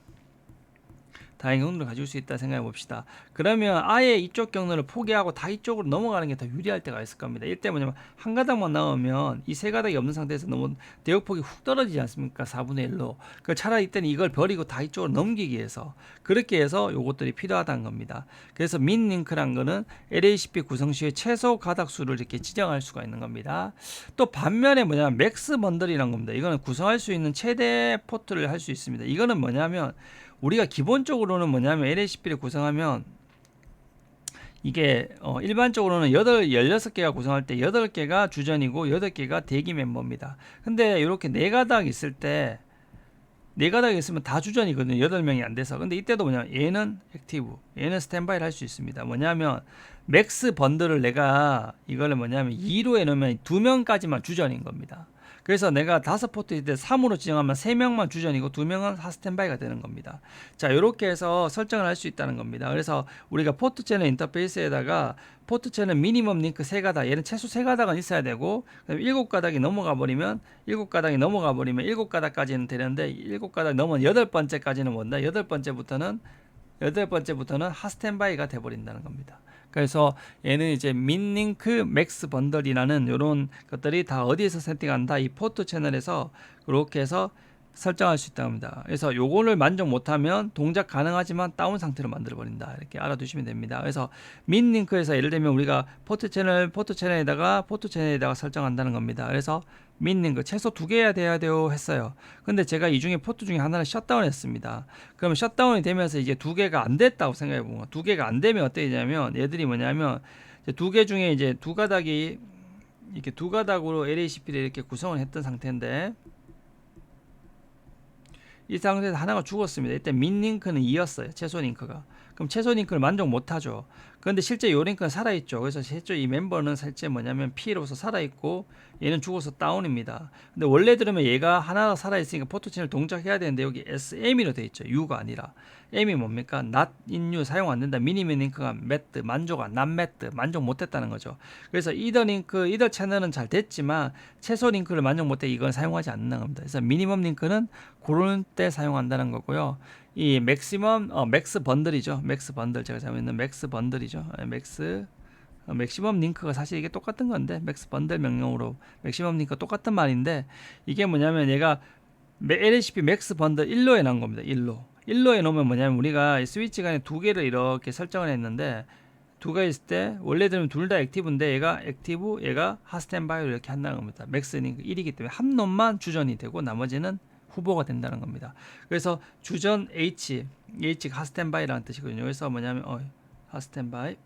다양한 경로를 가질 수 있다 생각해 봅시다. 그러면 아예 이쪽 경로를 포기하고 다 이쪽으로 넘어가는 게 더 유리할 때가 있을 겁니다. 이때 뭐냐면 한 가닥만 나오면 이 세 가닥이 없는 상태에서 너무 대역폭이 훅 떨어지지 않습니까? 4분의 1로. 그 차라리 이때는 이걸 버리고 다 이쪽으로 넘기기 위해서 그렇게 해서 요것들이 필요하다는 겁니다. 그래서 민 링크란 거는 LHCP 구성 시에 최소 가닥 수를 이렇게 지정할 수가 있는 겁니다. 또 반면에 뭐냐면 맥스 번들이란 겁니다. 이거는 구성할 수 있는 최대 포트를 할 수 있습니다. 이거는 뭐냐면 우리가 기본적으로는 뭐냐면 LHCP를 구성하면 이게 일반적으로는 16개가 구성할 때 8개가 주전이고 8개가 대기 멤버입니다. 근데 이렇게 4가닥 있을 때 4가닥 있으면 다 주전이거든요. 8명이 안 돼서. 근데 이때도 뭐냐면 얘는 액티브, 얘는 스탠바이를 할 수 있습니다. 뭐냐면 맥스 번들을 내가 이거를 뭐냐면 2로 해놓으면 2명까지만 주전인 겁니다. 그래서 내가 5포트일 때 3으로 지정하면 3명만 주전이고 2명은 스탠바이가 되는 겁니다. 자, 이렇게 해서 설정을 할 수 있다는 겁니다. 그래서 우리가 포트 채널 인터페이스에다가 포트 채널 미니멈 링크 3가닥, 얘는 최소 3가닥은 있어야 되고 7가닥이 넘어가 버리면 7가닥까지는 되는데 7가닥 넘은 8번째까지는 뭔다? 8번째부터는 핫스탠바이가 돼버린다는 겁니다. 그래서 얘는 이제 민링크 맥스 번들이라는 이런 것들이 다 어디에서 세팅한다? 이 포트 채널에서 그렇게 해서 설정할 수 있다고 합니다. 그래서 요거를 만족 못하면 동작 가능하지만 다운 상태로 만들어 버린다. 이렇게 알아두시면 됩니다. 그래서 민 링크에서 예를 들면 우리가 포트 채널에다가 설정한다는 겁니다. 그래서 민 링크 최소 2개 해야 돼요 했어요. 근데 제가 이 중에 포트 중에 하나를 셧다운 했습니다. 그러면 셧다운이 되면서 이제 2개가 안 됐다고 생각해 보면 2개가 안 되면 어떻게 되냐면 얘들이 뭐냐면 2개 중에 이제 2가닥이 이렇게 2가닥으로 LACP를 이렇게 구성을 했던 상태인데 이 상태에서 하나가 죽었습니다. 이때 민 링크는 2였어요. 최소 링크가. 그럼 최소 링크를 만족 못하죠. 그런데 실제 요 링크는 살아있죠. 그래서 실제 이 멤버는 실제 뭐냐면 P로서 살아있고 얘는 죽어서 다운입니다. 근데 원래 들으면 얘가 하나가 살아있으니까 포트 채널 동작해야 되는데 여기 SM이로 되어 있죠. U가 아니라. M이 뭡니까? not in use 사용 안 된다. 미니멈 링크가 met 만족한 not met 만족 못했다는 거죠. 그래서 이더 채널은 잘 됐지만 최소 링크를 만족 못해 이건 사용하지 않는 겁니다. 그래서 미니멈 링크는 그런 때 사용한다는 거고요. 이 맥스 번들이죠. 맥스 번들 제가 잘못했는 맥스 번들이죠. 맥시멈 링크가 사실 이게 똑같은 건데 맥스 번들 명령으로 맥시멈 링크가 똑같은 말인데 이게 뭐냐면 얘가 LHP 맥스 번들 1로에 넣은 겁니다. 1로에 놓으면 뭐냐면 우리가 스위치 간에 2개를 이렇게 설정을 했는데 2가 있을 때 원래대로 둘 다 액티브인데 얘가 액티브 얘가 핫스탠바이로 이렇게 한다는 겁니다. 맥스 링크 1이기 때문에 한 놈만 주전이 되고 나머지는 후보가 된다는 겁니다. 그래서 주전 H가 핫스탠바이라는 뜻이거든요. 그래서 뭐냐면 핫스탠바이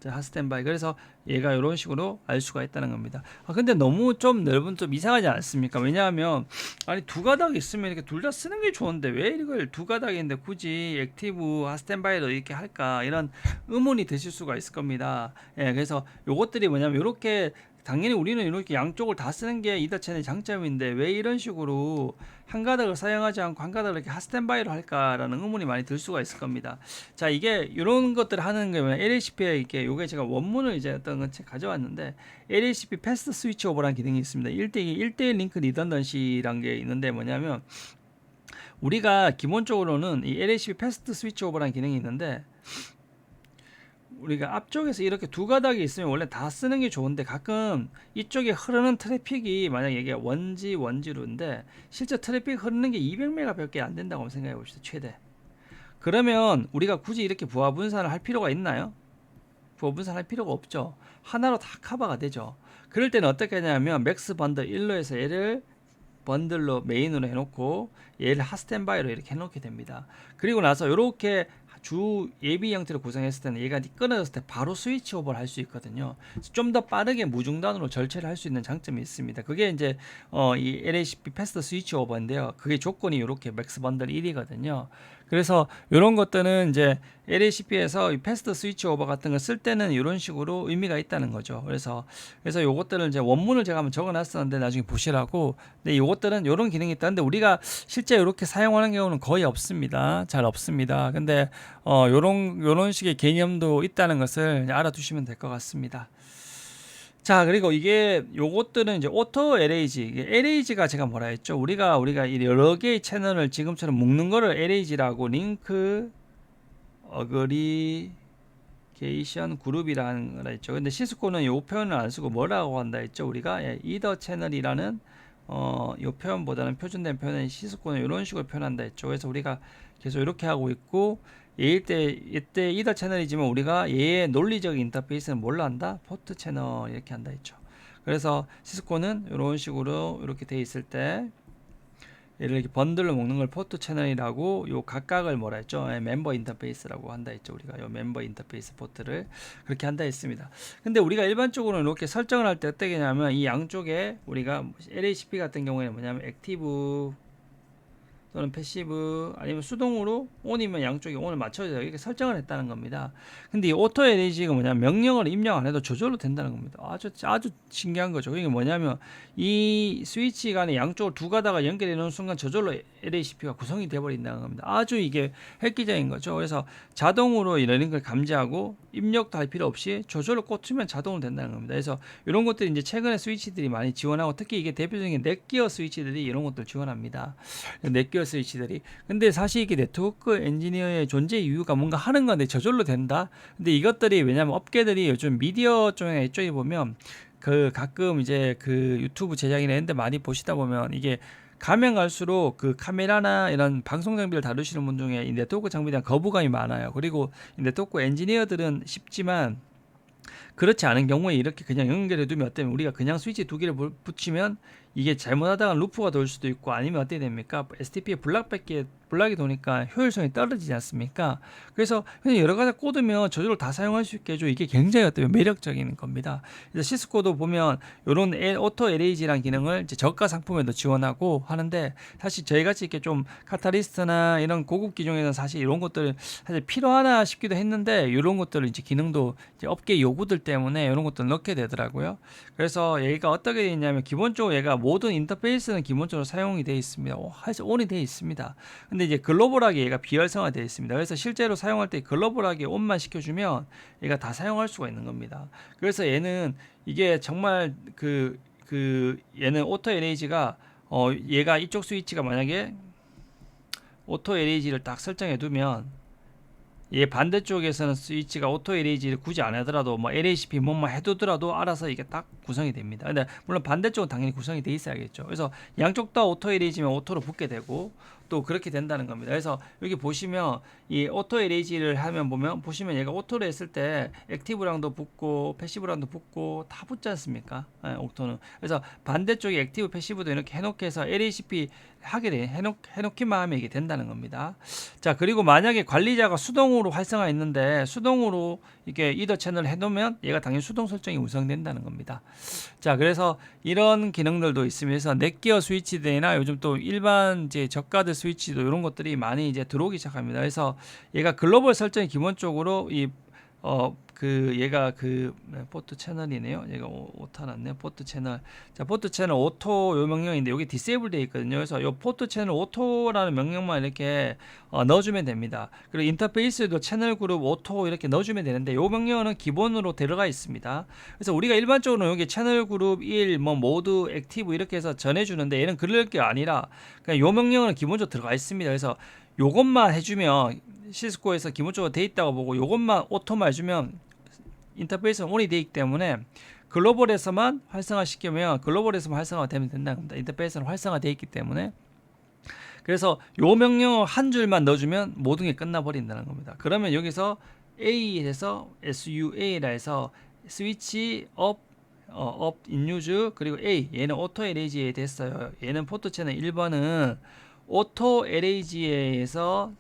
핫스탠바이 그래서 얘가 이런 식으로 알 수가 있다는 겁니다. 근데 너무 좀 넓은 좀 이상하지 않습니까? 왜냐하면 아니 2가닥 있으면 이렇게 둘 다 쓰는 게 좋은데 왜 이걸 2가닥인데 굳이 액티브 핫스탠바이로 이렇게 할까 이런 의문이 드실 수가 있을 겁니다. 예, 그래서 요것들이 뭐냐면 이렇게 당연히 우리는 이렇게 양쪽을 다 쓰는 게 이더 채널의 장점인데 왜 이런 식으로 한 가닥을 사용하지 않고 한 가닥을 이렇게 핫스탠바이로 할까라는 의문이 많이 들 수가 있을 겁니다. 자, 이게 이런 것들을 하는 거면 LHP에 이렇게 요게 제가 원문을 이제 어떤 건 가져왔는데 LHP 패스트 스위치 오버라는 기능이 있습니다. 1대1 링크 리던던시라는 게 있는데 뭐냐면 우리가 기본적으로는 이 LHP 패스트 스위치 오버라는 기능이 있는데 우리가 앞쪽에서 이렇게 2가닥이 있으면 원래 다 쓰는 게 좋은데 가끔 이쪽에 흐르는 트래픽이 만약 이게 원지로인데 실제 트래픽 흐르는 게 200메가밖에 안 된다고 생각해 봅시다. 최대. 그러면 우리가 굳이 이렇게 부하 분산을 할 필요가 있나요? 부하 분산할 필요가 없죠. 하나로 다 커버가 되죠. 그럴 때는 어떻게 하냐면 맥스 번들 1로에서 얘를 번들로 메인으로 해놓고 얘를 핫스탠바이로 이렇게 해놓게 됩니다. 그리고 나서 이렇게 주 예비 형태로 구성했을 때는 얘가 끊어졌을 때 바로 스위치 오버를 할 수 있거든요. 좀 더 빠르게 무중단으로 절체를 할 수 있는 장점이 있습니다. 그게 이제 이 LHP 패스트 스위치 오버인데요. 그게 조건이 이렇게 맥스 번들 1이거든요. 그래서 이런 것들은 이제 LHP에서 이 패스트 스위치 오버 같은 걸 쓸 때는 이런 식으로 의미가 있다는 거죠. 그래서 요것들을 이제 원문을 제가 한번 적어놨었는데 나중에 보시라고. 근데 요것들은 이런 기능이 있다는데 우리가 실제 이렇게 사용하는 경우는 거의 없습니다. 잘 없습니다. 근데 요런 식의 개념도 있다는 것을 알아두시면 될 것 같습니다. 자, 그리고 요것들은 이제 오토 LAG가 제가 뭐라 했죠? 우리가 여러 개의 채널을 지금처럼 묶는 거를 LAG라고 링크 어그리게이션 그룹이라는 거라 했죠. 근데 시스코는 요 표현을 안 쓰고 뭐라고 한다 했죠? 우리가 이더 채널이라는 요 표현보다는 표준된 표현은 시스코는 이런 식으로 표현한다 했죠. 그래서 우리가 계속 이렇게 하고 있고 이때 이더 채널이지만 우리가 얘의 논리적 인터페이스는 뭘로 한다? 포트 채널 이렇게 한다 했죠. 그래서 시스코는 이런 식으로 이렇게 돼 있을 때 얘를 이렇게 번들로 묶는 걸 포트 채널이라고, 요 각각을 뭐라 했죠? 멤버 인터페이스라고 한다 했죠. 우리가 요 멤버 인터페이스 포트를 그렇게 한다 했습니다. 근데 우리가 일반적으로 이렇게 설정을 할 때 어떻게 하냐면, 이 양쪽에 우리가 LHP 같은 경우에는 뭐냐면 액티브 또는 패시브 아니면 수동으로 온이면 양쪽에 온을 맞춰서 이렇게 설정을 했다는 겁니다. 근데 이 오토 LH가 뭐냐면 명령을 입력 안 해도 저절로 된다는 겁니다. 아주 신기한 거죠. 이게 뭐냐면 이 스위치 간에 양쪽을 두 가닥을 연결해 놓은 순간 저절로 LHP가 구성이 되어 버린다는 겁니다. 아주 이게 획기적인 거죠. 그래서 자동으로 이런 걸 감지하고 입력도 할 필요 없이 저절로 꽂히면 자동으로 된다는 겁니다. 그래서 이런 것들이 이제 최근에 스위치들이 많이 지원하고, 특히 이게 대표적인 넷기어 스위치들이 이런 것들 지원합니다. 넷기어 스위치들이. 근데 사실 이게 네트워크 엔지니어의 존재 이유가 뭔가 하는 건데 저절로 된다. 근데 이것들이 왜냐면 업계들이 요즘 미디어 쪽에 이쪽에 보면 그 가끔 이제 그 유튜브 제작이나 이런 데 많이 보시다 보면 이게 가면 갈수록 그 카메라나 이런 방송 장비를 다루시는 분 중에 이 네트워크 장비에 대한 거부감이 많아요. 그리고 이 네트워크 엔지니어들은 쉽지만 그렇지 않은 경우에 이렇게 그냥 연결해 두면 어때요? 우리가 그냥 스위치 두 개를 붙이면 이게 잘못하다가 루프가 돌 수도 있고, 아니면 어떻게 됩니까? STP에 블락이 도니까 효율성이 떨어지지 않습니까? 그래서 그냥 여러 가지 꽂으면 저절로 다 사용할 수 있게 해줘. 이게 굉장히 어때요? 매력적인 겁니다. 그래서 시스코도 보면 이런 오토 LAG라는 기능을 이제 저가 상품에도 지원하고 하는데, 사실 저희 같이 이렇게 좀 카탈리스트나 이런 고급 기종에는 사실 이런 것들 사실 필요하나 싶기도 했는데, 이런 것들을 이제 기능도 이제 업계 요구들 때문에 이런 것들 넣게 되더라고요. 그래서 얘가 어떻게 되어 있냐면, 기본적으로 얘가 모든 인터페이스는 기본적으로 사용이 되어 있습니다. 온이 되어 있습니다. 근데 이제 글로벌하게 얘가 비활성화 되어 있습니다. 그래서 실제로 사용할 때 글로벌하게 온만 시켜주면 얘가 다 사용할 수가 있는 겁니다. 그래서 얘는 이게 정말 얘는 오토 LAG가 얘가 이쪽 스위치가 만약에 오토 LAG를 딱 설정해 두면, 얘 반대쪽에서는 스위치가 오토 LAG를 굳이 안 하더라도 뭐 LHP 뭐만 해두더라도 알아서 이게 딱 구성이 됩니다. 근데 물론 반대쪽은 당연히 구성이 돼 있어야겠죠. 그래서 양쪽 다 오토 LAG면 오토로 붙게 되고 또 그렇게 된다는 겁니다. 그래서 여기 보시면 이 오토 LAG를 하면 보시면 얘가 오토로 했을 때 액티브랑도 붙고 패시브랑도 붙고 다 붙지 않습니까? 오토는. 그래서 반대쪽에 액티브 패시브도 이렇게 해놓게 해서 LHP 하게 돼 해놓기만 하면 이게 된다는 겁니다. 자, 그리고 만약에 관리자가 수동으로 활성화했는데 수동으로 이게 이더 채널을 해놓으면 얘가 당연히 수동 설정이 우선된다는 겁니다. 자, 그래서 이런 기능들도 있으면서 넷기어 스위치들이나 요즘 또 일반 이제 저가들 스위치도 이런 것들이 많이 이제 들어오기 시작합니다. 그래서 얘가 글로벌 설정이 기본적으로 얘가 포트 채널이네요. 얘가 오타 났네요. 포트 채널. 자, 포트 채널 오토 요 명령인데 여기 디세이블 되어 있거든요. 그래서 요 포트 채널 오토라는 명령만 이렇게 넣어주면 됩니다. 그리고 인터페이스도 채널 그룹 오토 이렇게 넣어주면 되는데 요 명령은 기본으로 들어가 있습니다. 그래서 우리가 일반적으로 여기 채널 그룹 1, 뭐 모드, 액티브 이렇게 해서 전해주는데 얘는 그럴 게 아니라 그냥 요 명령은 기본적으로 들어가 있습니다. 그래서 요것만 해주면 시스코에서 기본적으로 돼 있다고 보고 요것만 오토만 해주면 인터페이스는 온이 되어 있기 때문에 글로벌에서만 활성화시키면 글로벌에서만 활성화되면 된다는 겁니다. 인터페이스는 활성화되어 있기 때문에. 그래서 요 명령어 한 줄만 넣어주면 모든 게 끝나버린다는 겁니다. 그러면 여기서 A에서 SUA라 해서 스위치 업 인유즈 그리고 A 얘는 오토 LAG에 됐어요. 얘는 포트 채널 1번은 오토 LAG에서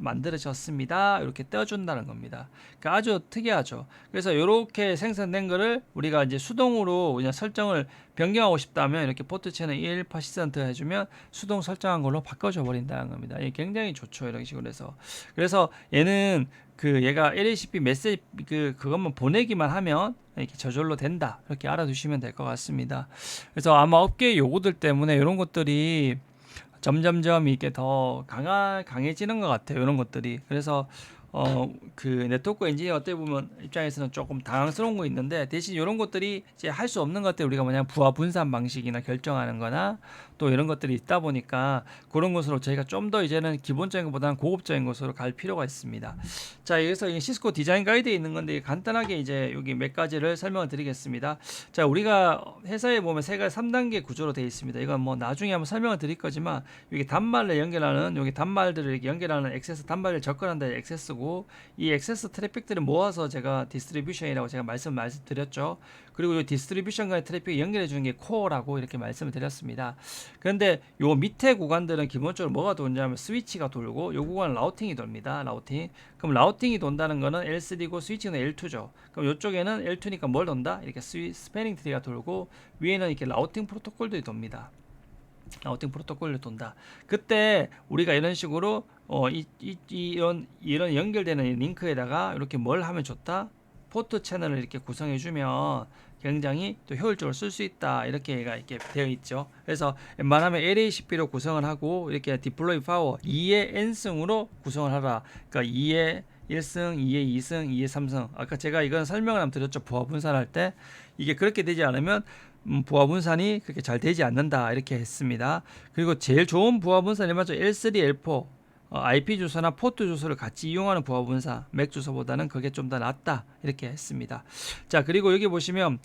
만들어졌습니다. 이렇게 떼어준다는 겁니다. 그러니까 아주 특이하죠. 그래서 이렇게 생성된 거를 우리가 이제 수동으로 그냥 설정을 변경하고 싶다면 이렇게 포트 채널 1 퍼센트 해주면 수동 설정한 걸로 바꿔줘 버린다는 겁니다. 이게 굉장히 좋죠. 이런 식으로 해서. 그래서 얘는 얘가 LHCP 메시지 그것만 보내기만 하면 이렇게 저절로 된다. 이렇게 알아두시면 될 것 같습니다. 그래서 아마 업계 요구들 때문에 이런 것들이 점점점 이게 더 강해지는 것 같아요. 이런 것들이. 그래서 네트워크 엔지니어 어떻게 보면 입장에서는 조금 당황스러운 거 있는데, 대신 이런 것들이 이제 할 수 없는 것들 우리가 뭐냐 부하 분산 방식이나 결정하는 거나 또 이런 것들이 있다 보니까 그런 것으로 저희가 좀 더 이제는 기본적인 것보다는 고급적인 것으로 갈 필요가 있습니다. 자, 여기서 시스코 디자인 가이드에 있는 건데 간단하게 이제 여기 몇 가지를 설명을 드리겠습니다. 자, 우리가 회사에 보면 3단계 구조로 되어 있습니다. 이건 뭐 나중에 한번 설명을 드릴 거지만 여기 단말을 연결하는 여기 단말들을 연결하는 액세스 단말을 접근한다 액세스고, 거고, 이 액세스 트래픽들을 모아서 제가 디스트리뷰션이라고 제가 말씀드렸죠. 그리고 이 디스트리뷰션과의 트래픽을 연결해 주는 게 코어라고 이렇게 말씀을 드렸습니다. 그런데 요 밑에 구간들은 기본적으로 뭐가 도냐면 스위치가 돌고, 요 구간은 라우팅이 돕니다. 라우팅. 그럼 라우팅이 돈다는 거는 L3고 스위치는 L2죠. 그럼 요쪽에는 L2니까 뭘 돈다? 이렇게 스패닝 트리가 돌고, 위에는 이렇게 라우팅 프로토콜들이 돕니다. 라우팅 프로토콜을 돈다. 그때 우리가 이런 식으로 이런 연결되는 링크에다가 이렇게 뭘 하면 좋다? 포트 채널을 이렇게 구성해주면 굉장히 또 효율적으로 쓸 수 있다. 이렇게 되어 있죠. 그래서 웬만하면 LACP로 구성을 하고 이렇게 디플로이 파워 2의 n승으로 구성을 하라. 그러니까 2의 1승, 2의 2승, 2의 3승. 아까 제가 이건 설명을 한번 드렸죠. 부하 분산할 때 이게 그렇게 되지 않으면 부하 분산이 그렇게 잘 되지 않는다 이렇게 했습니다. 그리고 제일 좋은 부하 분산이 맞죠. L3, L4 IP 주소나 포트 주소를 같이 이용하는 부하 분산 맥 주소보다는 그게 좀 더 낫다 이렇게 했습니다. 자, 그리고 여기 보시면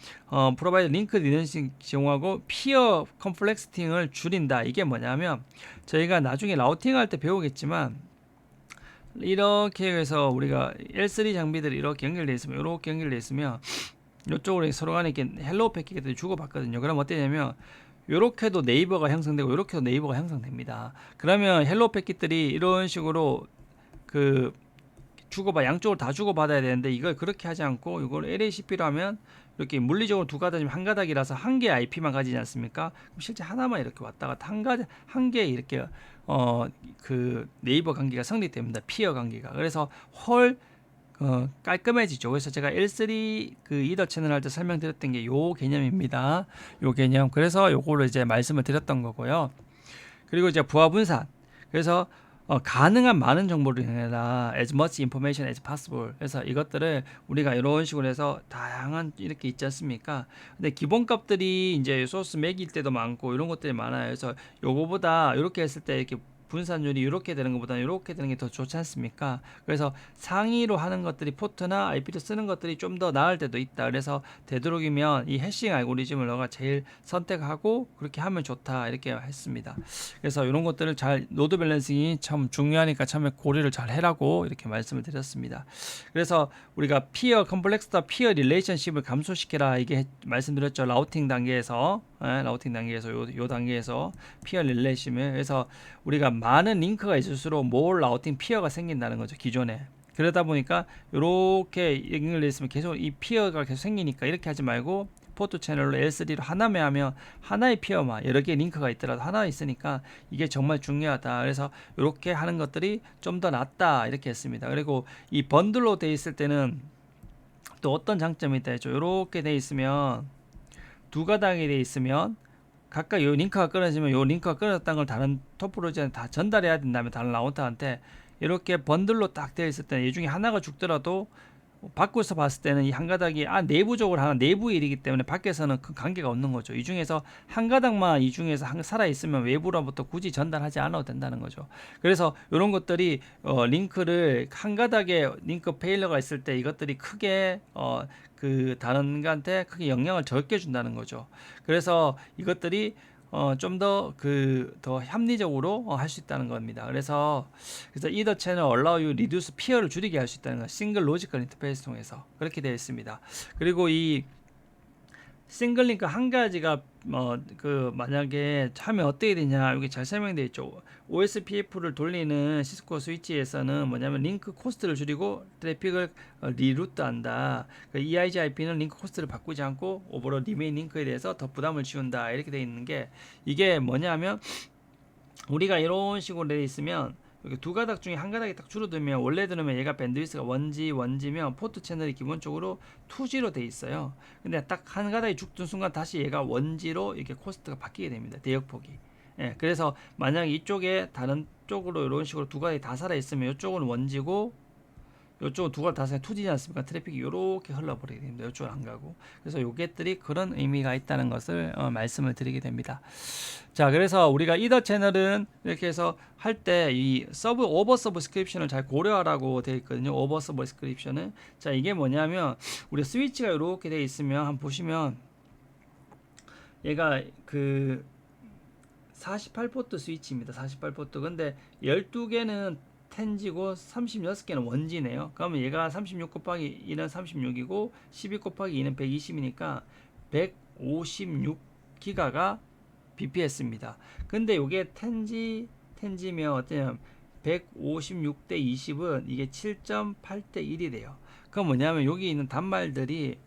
프로바이드 링크 리넌싱 제공하고 피어 컴플렉스팅을 줄인다. 이게 뭐냐면 저희가 나중에 라우팅할 때 배우겠지만 이렇게 해서 우리가 L3 장비들이 이렇게 연결되어 있으면 이쪽으로 서로 간에 이렇게 헬로우 패킷들이 주고받거든요. 그럼 어떠냐면 요렇게도 네이버가 형성되고 요렇게도 네이버가 형성됩니다. 그러면 헬로우 패킷들이 이런 식으로 그 양쪽으로 다 주고받아야 되는데 이걸 그렇게 하지 않고 이걸 LACP로 하면 이렇게 물리적으로 두 가닥이면 한 가닥이라서 한 개의 IP만 가지지 않습니까? 그럼 실제 하나만 이렇게 왔다 갔다 한 개 이렇게 그 네이버 관계가 성립됩니다. 피어 관계가. 그래서 깔끔해지죠. 그래서 제가 L3 그 이더 채널 할 때 설명드렸던 게 요 개념입니다. 요 개념. 그래서 요거를 이제 말씀을 드렸던 거고요. 그리고 이제 부하 분산. 그래서 가능한 많은 정보를 내라. as much information as possible. 그래서 이것들을 우리가 이런 식으로 해서 다양한 이렇게 있지 않습니까? 근데 기본 값들이 이제 소스 맥일 때도 많고 이런 것들이 많아요. 그래서 요거보다 이렇게 했을 때 이렇게 분산율이 이렇게 되는 것보다는 이렇게 되는 게 더 좋지 않습니까? 그래서 상위로 하는 것들이 포트나 IP로 쓰는 것들이 좀 더 나을 때도 있다. 그래서 되도록이면 이 해싱 알고리즘을 너가 제일 선택하고 그렇게 하면 좋다. 이렇게 했습니다. 그래서 이런 것들을 잘 노드 밸런싱이 참 중요하니까 참 고려를 잘 해라고 이렇게 말씀을 드렸습니다. 그래서 우리가 피어 컴플렉스다 피어 릴레이션십을 감소시켜라 이게 말씀드렸죠. 라우팅 단계에서 요 단계에서 피어 릴레이션을 해서 우리가 많은 링크가 있을수록 more 라우팅 피어가 생긴다는 거죠. 기존에. 그러다 보니까 이렇게 연결되어 있으면 계속 이 피어가 계속 생기니까 이렇게 하지 말고 포트 채널로 L3로 하나만 하면 하나의 피어만 여러 개의 링크가 있더라도 하나 있으니까 이게 정말 중요하다. 그래서 이렇게 하는 것들이 좀 더 낫다 이렇게 했습니다. 그리고 이 번들로 돼 있을 때는 또 어떤 장점이 있다 했죠. 이렇게 돼 있으면 두 가닥이 돼 있으면 각각 요 링크가 끊어지면 요 링크가 끊어졌다는 걸 다른 토프로지한테 다 전달해야 된다면 다른 라운터한테 이렇게 번들로 딱 되어 있을 때는 이 중에 하나가 죽더라도 밖에서 봤을 때는 이 한 가닥이 내부적으로 하나 내부 일이기 때문에 밖에서는 큰 관계가 없는 거죠. 이 중에서 한 가닥만 이 중에서 살아 있으면 외부로부터 굳이 전달하지 않아도 된다는 거죠. 그래서 이런 것들이 링크를 한 가닥에 링크 페일러가 있을 때 이것들이 크게 그 다른 가한테 크게 영향을 적게 준다는 거죠. 그래서 이것들이 좀 더 합리적으로 할 수 있다는 겁니다. 그래서 either channel allow you reduce peer를 줄이게 할 수 있다는 거. 싱글 로지컬 인터페이스 통해서 그렇게 되어 있습니다. 그리고 이 싱글 링크 한 가지가 만약에 하면 어떻게 되냐 여기 잘 설명되어 있죠. OSPF를 돌리는 시스코 스위치에서는 뭐냐면 링크 코스트를 줄이고 트래픽을 리루트한다. EIGIP는 링크 코스트를 바꾸지 않고 오버all 리메인 링크에 대해서 더 부담을 지운다 이렇게 되어 있는 게 이게 뭐냐면 우리가 이런 식으로 되어 있으면 여기 두 가닥 중에 한 가닥이 딱 줄어들면 원래 들으면 얘가 밴드위스가 1G면 포트 채널이 기본적으로 2G로 돼 있어요. 근데 딱 한 가닥이 죽던 순간 다시 얘가 1G로 이렇게 코스트가 바뀌게 됩니다. 대역폭이. 예, 그래서 만약 이쪽에 다른 쪽으로 이런 식으로 두 가닥이 다 살아 있으면 이쪽은 1G고 이쪽은 두 가닥 다 살아 2G지 않습니까? 트래픽이 이렇게 흘러버리게 됩니다. 이쪽은 안 가고. 그래서 요것들이 그런 의미가 있다는 것을 말씀을 드리게 됩니다. 자, 그래서 우리가 이더 채널은 이렇게 해서 할 때 이 오버 서브스크립션을 잘 고려하라고 되어 있거든요. 오버 서브스크립션은 자, 이게 뭐냐면 우리 스위치가 이렇게 되어 있으면 한번 보시면 얘가 그 48포트 스위치입니다. 48포트. 근데 12개는 텐지고 36개는 원지네요. 그러면 얘가 36 곱하기 1은 36이고 12 곱하기 2는 120이니까 156기가가 BPS입니다. 근데 이게 텐지면 어때요? 156대 20은 이게 7.8대 1이 돼요. 그럼 뭐냐면 여기 있는 단말들이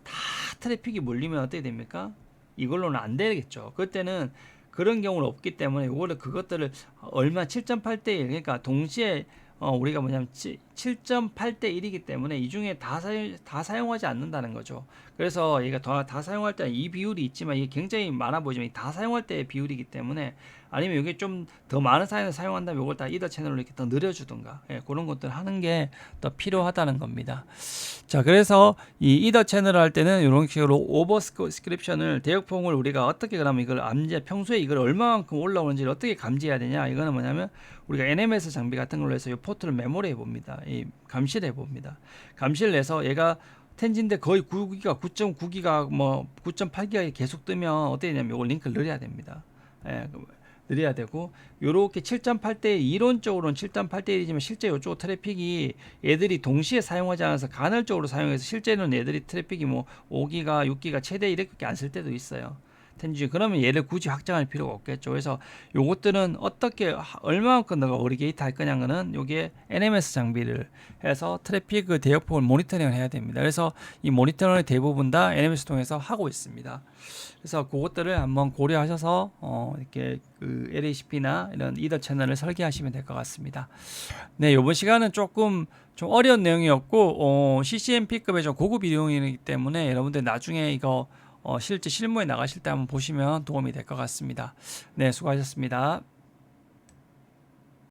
다 트래픽이 몰리면 어떻게 됩니까? 이걸로는 안 되겠죠. 그때는 그런 경우는 없기 때문에 이거를 그것들을 얼마 7.8대 1 그러니까 동시에 우리가 뭐냐면 7.8대 1이기 때문에 이 중에 다 사용하지 않는다는 거죠. 그래서 얘가 다 사용할 때 이 비율이 있지만 이게 굉장히 많아 보이지만 다 사용할 때의 비율이기 때문에 아니면 이게 좀 더 많은 사연을 사용한다면 이걸 다 이더 채널로 이렇게 더 늘려주든가 그런 것들 하는 게 더 필요하다는 겁니다. 자, 그래서 이 이더 채널을 할 때는 이런 식으로 오버스크립션을 대역폭을 우리가 어떻게 그러면 이걸 평소에 이걸 얼마만큼 올라오는지를 어떻게 감지해야 되냐? 이거는 뭐냐면 우리가 NMS 장비 같은 걸로 해서 이 포트를 메모리 해봅니다. 이 감시를 해봅니다. 감시를 해서 얘가 텐지인데 거의 9기가, 9.9기가, 뭐 9.8기가 계속 뜨면 어떻게 되냐면 이걸 링크를 늘려야 됩니다. 늘려야 되고 요렇게 7.8대 이론적으로는 7.8대 1이지만 실제 이쪽 트래픽이 애들이 동시에 사용하지 않아서 간헐적으로 사용해서 실제는 애들이 트래픽이 뭐 5기가, 6기가 최대 이렇게 안 쓸 때도 있어요. 텐지 그러면 얘를 굳이 확장할 필요가 없겠죠. 그래서 요것들은 어떻게 얼마만큼 너가 어리게이트 할 거냐는 요게 NMS 장비를 해서 트래픽 대역폭을 모니터링을 해야 됩니다. 그래서 이 모니터링을 대부분 다 NMS 통해서 하고 있습니다. 그래서 그것들을 한번 고려하셔서 이렇게 그 LACP나 이런 이더 채널을 설계하시면 될 것 같습니다. 네, 이번 시간은 조금 좀 어려운 내용이었고 CCNP급의 좀 고급 이용이기 때문에 여러분들 나중에 이거 실제 실무에 나가실 때 한번 보시면 도움이 될 것 같습니다. 네, 수고하셨습니다.